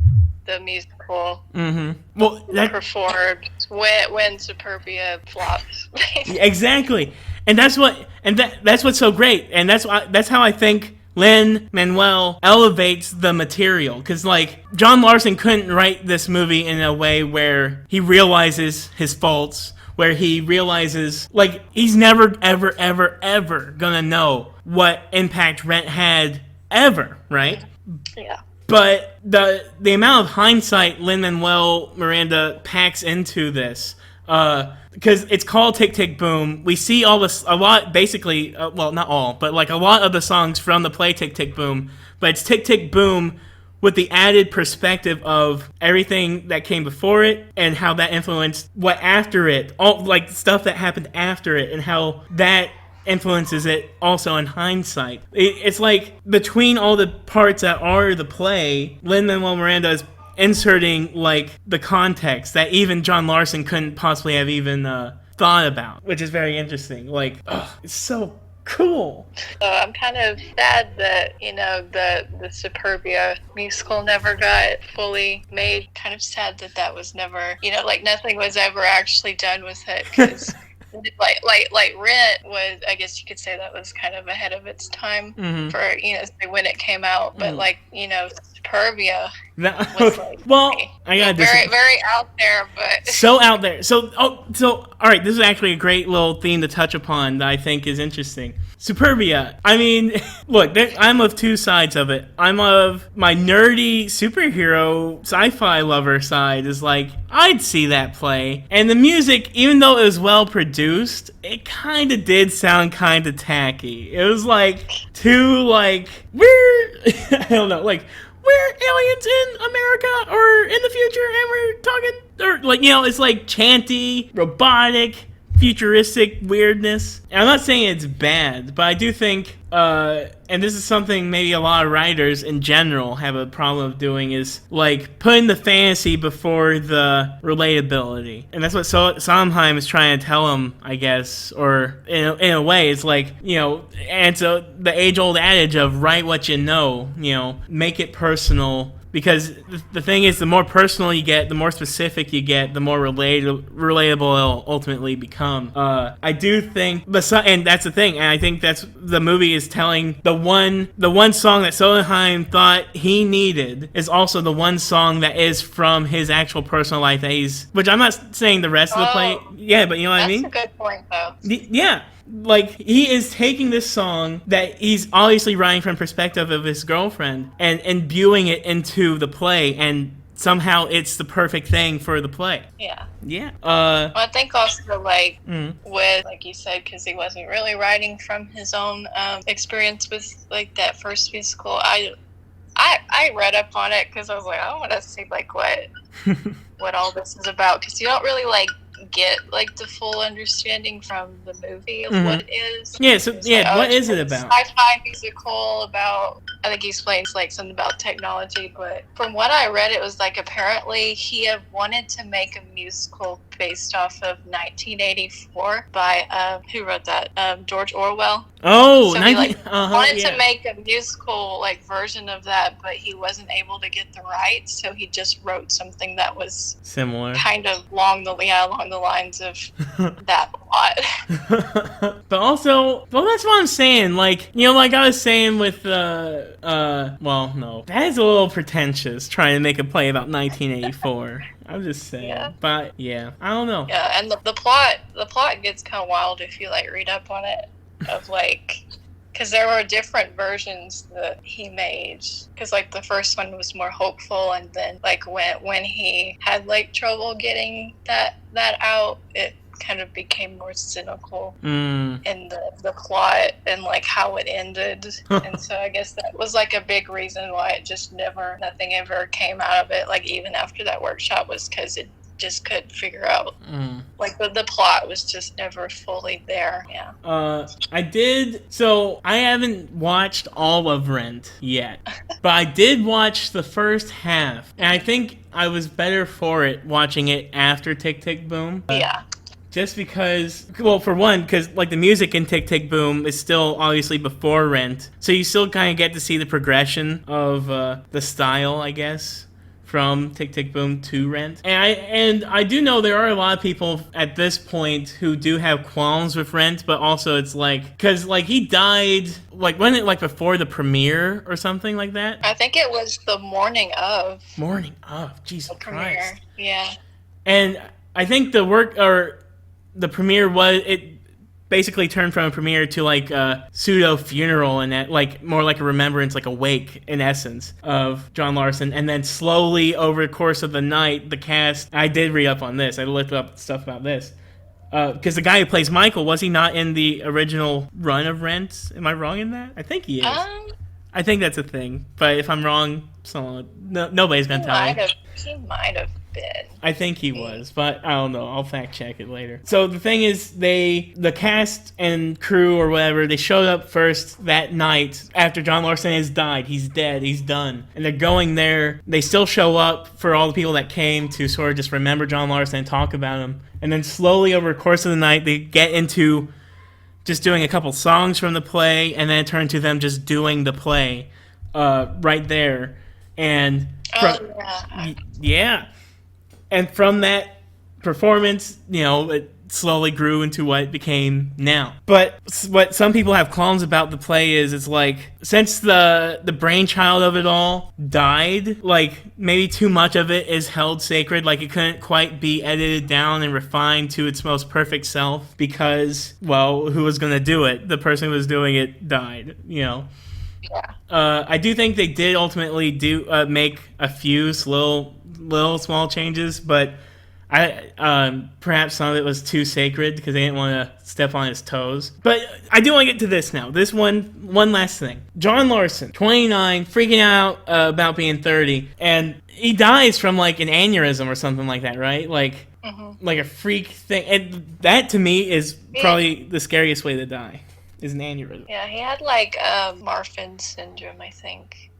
musical performed when Superbia flops. Exactly. And that's what's so great. And that's how I think Lin-Manuel elevates the material. Because, like, Jon Larson couldn't write this movie in a way where he realizes his faults, where he realizes, like, he's never, ever, ever, ever gonna know what impact Rent had ever, right? Yeah. But the amount of hindsight Lin-Manuel Miranda packs into this, because it's called Tick Tick Boom. We see a lot, basically, well, not all, but like a lot of the songs from the play Tick Tick Boom. But it's Tick Tick Boom with the added perspective of everything that came before it and how that influenced what after it, all like stuff that happened after it, and how that influences it also in hindsight. It's like between all the parts that are the play, Lin-Manuel Miranda is inserting like the context that even Jon Larson couldn't possibly have even thought about, which is very interesting. Like, it's so cool. So I'm kind of sad that, the Superbia musical never got fully made. Kind of sad that was never, like nothing was ever actually done with it, because like Rent was, I guess you could say that was kind of ahead of its time for, when it came out. But Superbia was like, well, I got very, very out there, but so out there. So all right, this is actually a great little theme to touch upon that I think is interesting. Superbia. I mean, look, I'm of two sides of it. I'm of my nerdy superhero sci-fi lover side is like, I'd see that play. And the music, even though it was well produced, it kind of did sound kind of tacky. It was like, too like, I don't know, like, we're aliens in America or in the future and we're talking, or like, it's like chanty, robotic, futuristic weirdness. And I'm not saying it's bad, but I do think, and this is something maybe a lot of writers in general have a problem of doing, is like putting the fantasy before the relatability. And that's what Sondheim is trying to tell him, I guess, or in a way, it's like, and so the age-old adage of write what you know, make it personal. Because the thing is, the more personal you get, the more specific you get, the more relatable it'll ultimately become. I do think, and that's the thing, and I think that's the movie is telling the one song that Sondheim thought he needed is also the one song that is from his actual personal life that which I'm not saying the rest of the play, yeah, but you know what I mean? That's a good point, though. Yeah. Like, he is taking this song that he's obviously writing from the perspective of his girlfriend and imbuing it into the play, and somehow it's the perfect thing for the play. Yeah. Yeah. Well, I think also, like, with, like you said, because he wasn't really writing from his own experience with, like, that first musical, I read up on it because I was like, I want to see, like, what all this is about, because you don't really, like, get like the full understanding from the movie of what it is. Yeah, so what is it about? Sci-fi musical about, I think he explains like something about technology, but from what I read, it was like apparently he had wanted to make a musical based off of 1984 by who wrote that? George Orwell. Oh, so he wanted to make a musical like version of that, but he wasn't able to get the rights, so he just wrote something that was similar, kind of along the lines of that plot. But also, well, that's what I'm saying. Like, like I was saying with well, no, that is a little pretentious trying to make a play about 1984. I'm just saying. Yeah. But yeah, I don't know. Yeah, and the plot gets kind of wild if you like read up on it, of like, because there were different versions that he made. Because like the first one was more hopeful, and then like when he had like trouble getting that out, it kind of became more cynical in the plot and like how it ended. And so I guess that was like a big reason why it just nothing ever came out of it, like even after that workshop, was because it just couldn't figure out like the plot was just never fully there. Yeah. I haven't watched all of Rent yet, but I did watch the first half, and I think I was better for it watching it after Tick Tick Boom. Yeah. Just because, well, for one, because like the music in Tick Tick Boom is still obviously before Rent, so you still kind of get to see the progression of the style, I guess, from Tick Tick Boom to Rent. And I do know there are a lot of people at this point who do have qualms with Rent, but also it's like, because like he died, like wasn't it like before the premiere or something like that? I think it was the morning of. Jesus Christ. Premiere. Yeah. And I think the premiere it basically turned from a premiere to like a pseudo funeral, and that like more like a remembrance, like a wake in essence of Jon Larson. And then slowly over the course of the night, the cast, I did read up on this, I looked up stuff about this, because the guy who plays Michael, was he not in the original run of Rent? Am I wrong in that? I think he is. I think that's a thing, but if I'm wrong, nobody's gonna tell me. He might have been. I think he was, but I don't know. I'll fact check it later. So the thing is, the cast and crew or whatever, they showed up first that night after Jon Larson has died. He's dead. He's done. And they're going there. They still show up for all the people that came to sort of just remember Jon Larson and talk about him. And then slowly over the course of the night, they get into just doing a couple songs from the play, and then it turned to them just doing the play right there. And yeah. And from that performance, slowly grew into what it became now. But what some people have qualms about the play is it's like, since the brainchild of it all died, like maybe too much of it is held sacred, like it couldn't quite be edited down and refined to its most perfect self because, well, who was going to do it? The person who was doing it died, you know. Yeah. I do think they did ultimately make a few little small changes, but perhaps some of it was too sacred because they didn't want to step on his toes. But I do want to get to this now. This one last thing. Jon Larson, 29, freaking out about being 30, and he dies from like an aneurysm or something like that, right? Like, like a freak thing. And that to me is probably the scariest way to die. Is an aneurysm. Yeah, he had like Marfan syndrome, I think,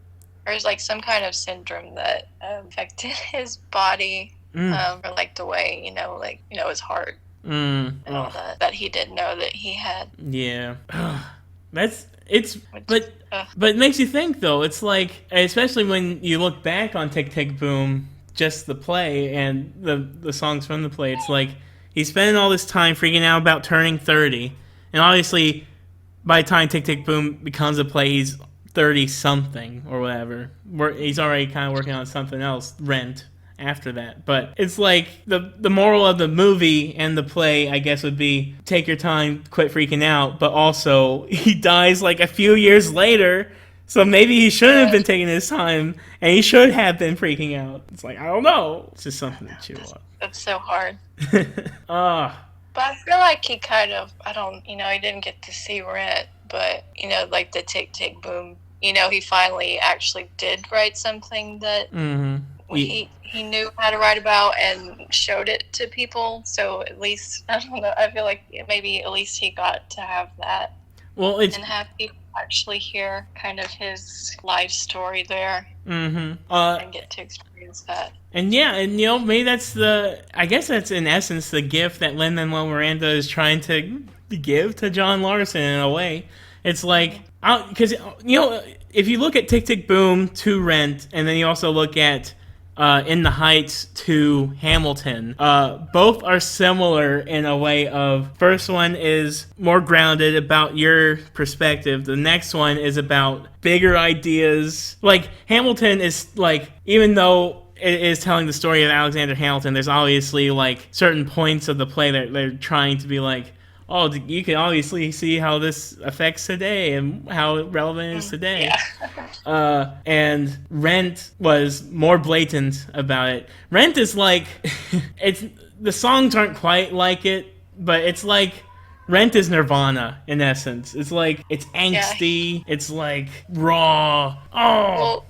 or it was like some kind of syndrome that affected his body, or like the way his heart and all that he didn't know that he had. Yeah, but it makes you think though. It's like, especially when you look back on Tick Tick Boom, just the play and the songs from the play. It's like he's spending all this time freaking out about turning 30, and obviously, by the time Tick Tick Boom becomes a play, he's 30-something or whatever. He's already kind of working on something else, Rent, after that. But it's like the moral of the movie and the play, I guess, would be take your time, quit freaking out. But also, he dies like a few years later, so maybe he shouldn't have been taking his time, and he should have been freaking out. It's like, I don't know. It's just something to chew on. That's so hard. But I feel like he kind of, he didn't get to see Rent, but, like the Tick Tick Boom, he finally actually did write something that he knew how to write about and showed it to people. So at least, I don't know, I feel like maybe at least he got to have that. Well, and have people actually hear kind of his life story there and get to experience that. And maybe that's I guess that's in essence the gift that Lin-Manuel Miranda is trying to give to Jon Larson in a way. It's like, because, if you look at Tick Tick Boom to Rent, and then you also look at In the Heights to Hamilton, both are similar in a way of, first one is more grounded about your perspective. The next one is about bigger ideas. Like, Hamilton is like, even though it is telling the story of Alexander Hamilton, there's obviously like certain points of the play that they're trying to be like, oh, you can obviously see how this affects today and how relevant it is today. Yeah. And Rent was more blatant about it. Rent is like, the songs aren't quite like it, but it's like, Rent is Nirvana in essence. It's like, it's angsty, it's like raw.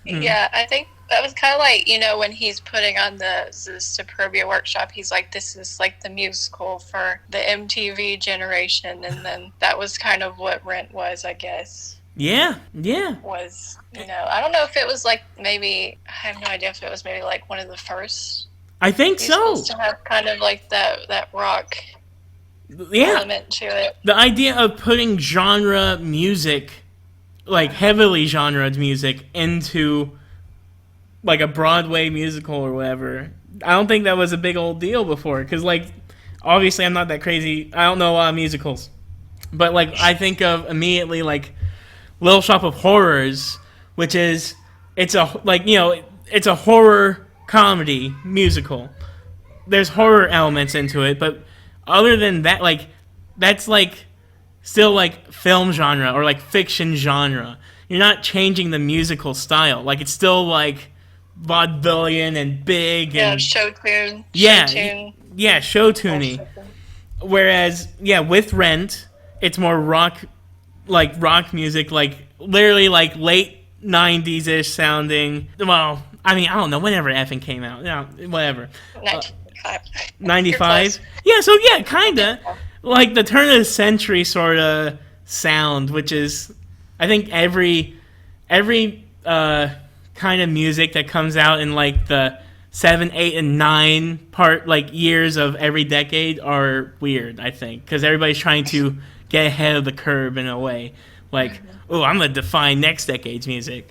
Yeah, I think that was kind of like, when he's putting on the Superbia workshop, he's like, this is like the musical for the MTV generation. And then that was kind of what Rent was, I guess. Yeah. Was, I don't know if it was like maybe, I have no idea if it was maybe like one of the first. I think so. To have kind of like that rock element to it. The idea of putting genre music, like heavily genred music, into like a Broadway musical or whatever. I don't think that was a big old deal before, because like, obviously I'm not that crazy. I don't know a lot of musicals, but like I think of immediately like Little Shop of Horrors, which is it's a horror comedy musical. There's horror elements into it, but other than that, like that's like still like film genre or like fiction genre. You're not changing the musical style. Like it's still like vaudevillian and big and show tune. Show tuney. Whereas with Rent, it's more rock music, like literally like late 90s ish sounding. Well, I mean, I don't know, whenever it effing came out, whatever. 95. Yeah, so kinda like the turn of the century sort of sound, which is, I think every kind of music that comes out in like the 7, 8, and 9 part like years of every decade are weird, I think, because everybody's trying to get ahead of the curve in a way, like, oh, I'm gonna define next decade's music.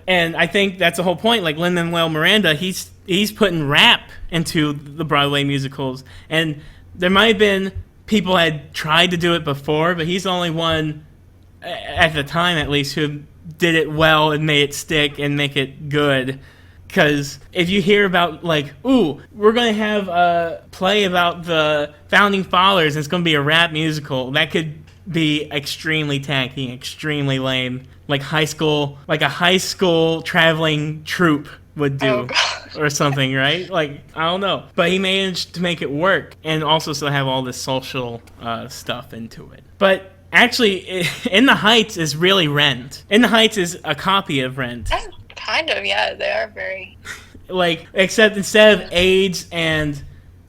And I think that's the whole point. Like Lin-Manuel Miranda, he's putting rap into the Broadway musicals, and there might have been people had tried to do it before, but he's the only one, at the time at least, who did it well and made it stick and make it good. Because if you hear about, like, ooh, we're going to have a play about the Founding Fathers and it's going to be a rap musical, that could be extremely tacky, extremely lame. Like a high school traveling troupe would do. Or something, right? Like, I don't know. But he managed to make it work and also still have all this social stuff into it. But actually, In the Heights is really Rent. In the Heights is a copy of Rent. Kind of, yeah. They are very... Like, except instead of AIDS and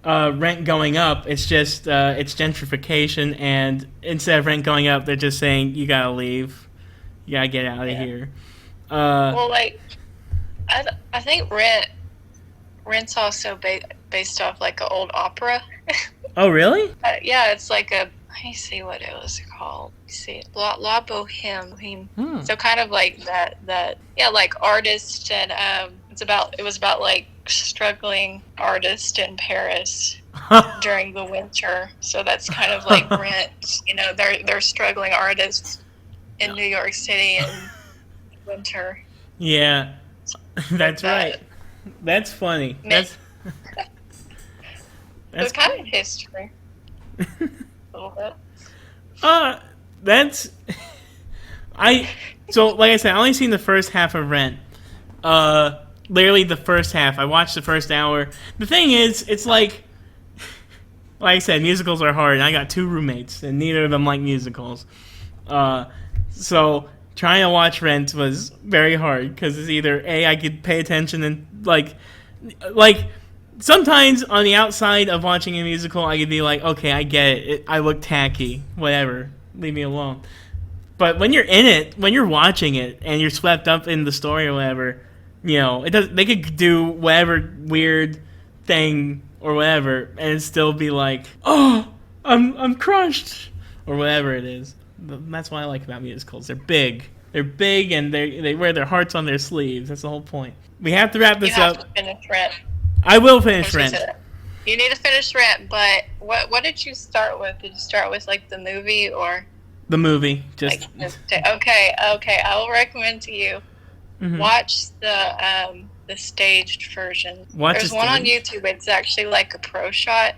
rent going up, it's just, it's gentrification, and instead of rent going up, they're just saying, you gotta leave. You gotta get out of here. Well, like, I think Rent's also based off, like, an old opera. Oh, really? Yeah, it's like a... Let me see what it was called. See, La Boheme. So kind of like that. Yeah, like artist, and it was about like struggling artist in Paris during the winter. So that's kind of like Rent. You know, they're struggling artists in New York City in literature. Yeah, that's right. That's funny. That's it's kind of history. A little bit. That's so like I said, I only seen the first half of Rent. Literally the first half. I watched the first hour. The thing is, it's like I said, musicals are hard. And I got 2 roommates, and neither of them like musicals. So trying to watch Rent was very hard because it's either I could pay attention and like sometimes on the outside of watching a musical, I could be like, okay, I get it. I look tacky, whatever. Leave me alone. But when you're in it, when you're watching it, and you're swept up in the story or whatever, you know, it does. They could do whatever weird thing or whatever, and it'd still be like, oh, I'm crushed, or whatever it is. That's what I like about musicals. They're big. They're big, and they wear their hearts on their sleeves. That's the whole point. We have to wrap this up. You have to finish Rent. I will finish Rent. You need to finish Rent, but what did you start with? Did you start with like the movie or the movie? Just okay. I will recommend to you watch the staged version. There's one on YouTube. It's actually like a pro shot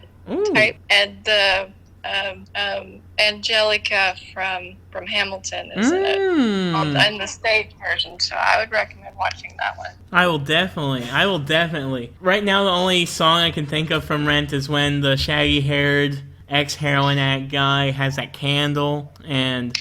type, and the Angelica from Hamilton is in it in the stage version. So I would recommend watching that one. I will definitely. Right now, the only song I can think of from Rent is when the shaggy-haired ex-heroin addict guy has that candle, and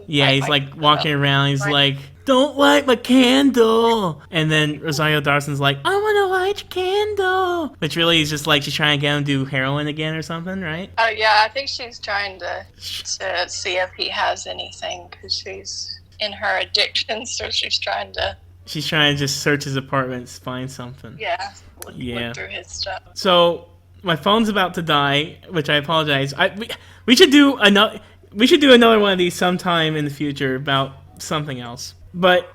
he's like walking around. He's like, "Don't light my candle," and then Rosario Dawson's like, "I want to light your candle," which really is just like she's trying to get him to do heroin again or something, right? Yeah, I think she's trying to see if he has anything because she's in her addiction, so she's trying to just search his apartment, find something. Look through his stuff. So my phone's about to die, which I apologize. We should do another one of these sometime in the future about something else. But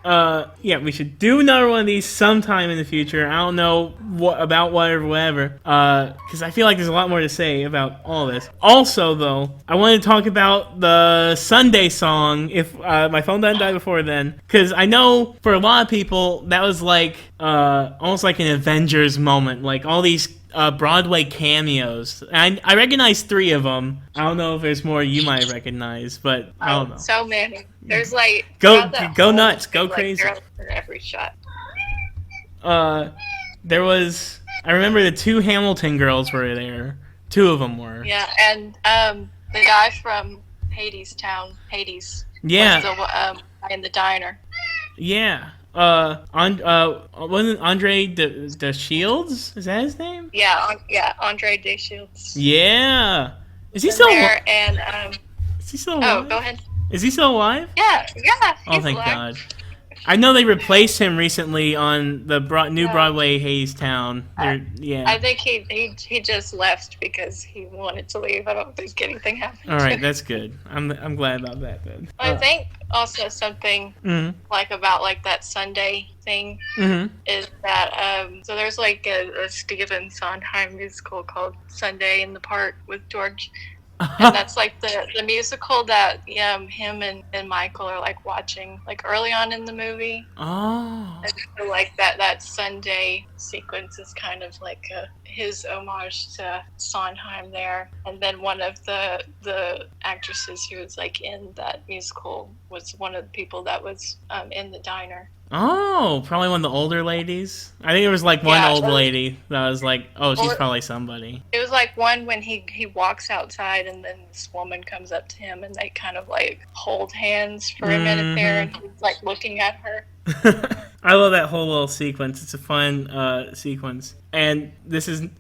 we should do another one of these sometime in the future. I don't know whatever. Because I feel like there's a lot more to say about all this. Also, though, I want to talk about the Sunday song. If my phone doesn't die before then, because I know for a lot of people that was like almost like an Avengers moment. Like all these Broadway cameos. I recognize 3 of them. I don't know if there's more you might recognize, but I don't know. So many. There's like go nuts, go crazy. Like every shot. There was. I remember the 2 Hamilton girls were there. 2 of them were. Yeah, and the guy from Hades. Was the in the diner. Yeah. Wasn't Andre de Shields? Is that his name? Yeah, Andre de Shields. Yeah. Is he still alive? Is he still alive? Oh, go ahead. Is he still alive? Yeah. Oh, thank God. I know they replaced him recently on the new Broadway Hadestown. I think he just left because he wanted to leave. I don't think anything happened. All right, that's good. I'm glad about that then. I think also something like about like that Sunday thing is that so there's like a Stephen Sondheim musical called Sunday in the Park with George And that's like the musical that him and Michael are like watching like early on in the movie. Oh. And so, like that Sunday sequence is kind of like his homage to Sondheim there. And then one of the actresses who was like in that musical was one of the people that was in the diner. Oh, probably one of the older ladies. I think it was like one old lady that was like, oh, she's probably somebody. It was like one when he walks outside and then this woman comes up to him and they kind of like hold hands for a minute there and he's like looking at her. I love that whole little sequence. It's a fun sequence. And this is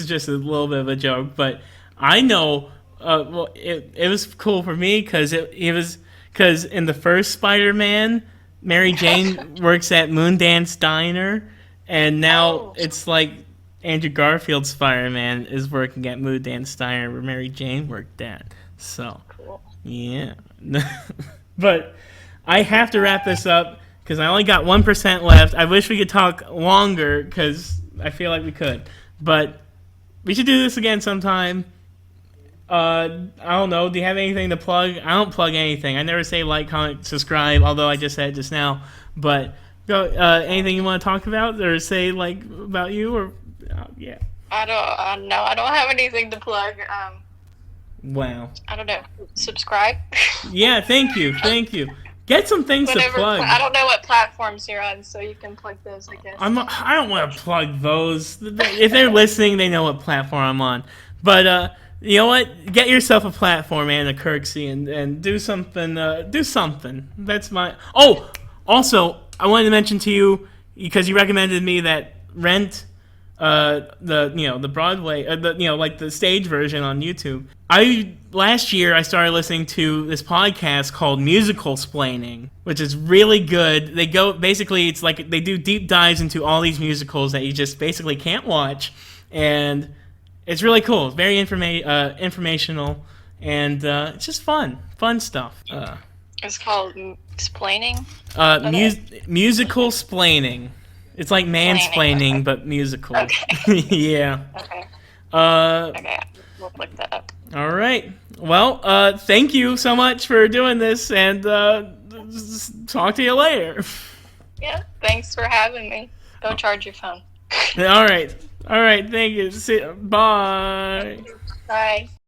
just a little bit of a joke, but I know well it was cool for me because because in the first Spider-Man, Mary Jane works at Moondance Diner, and now it's like Andrew Garfield's Spider-Man is working at Moondance Diner where Mary Jane worked at. So, cool. Yeah. But I have to wrap this up because I only got 1% left. I wish we could talk longer because I feel like we could. But we should do this again sometime. I don't know. Do you have anything to plug? I don't plug anything. I never say like, comment, subscribe, although I just said it just now. But anything you want to talk about or say like about you or yeah? I don't know. I don't have anything to plug. Wow. I don't know. Subscribe. Yeah. Thank you. Get some things to plug. I don't know what platforms you're on, so you can plug those, I guess. I don't want to plug those. If they're listening, they know what platform I'm on. But you know what? Get yourself a platform and a Kirksey and do something. Do something. That's my. Oh, also, I wanted to mention to you because you recommended me that Rent, the Broadway, like the stage version on YouTube. Last year I started listening to this podcast called Musical Splaining, which is really good. They go basically it's like they do deep dives into all these musicals that you just basically can't watch, and it's really cool. It's very informational, and it's just fun stuff. It's called Splaining? Musical Splaining. It's like mansplaining, okay. But musical. Okay. Yeah. Okay. Okay, we'll look that up. All right. Well, thank you so much for doing this, and talk to you later. Yeah, thanks for having me. Don't charge your phone. All right. Thank you. Bye. Bye.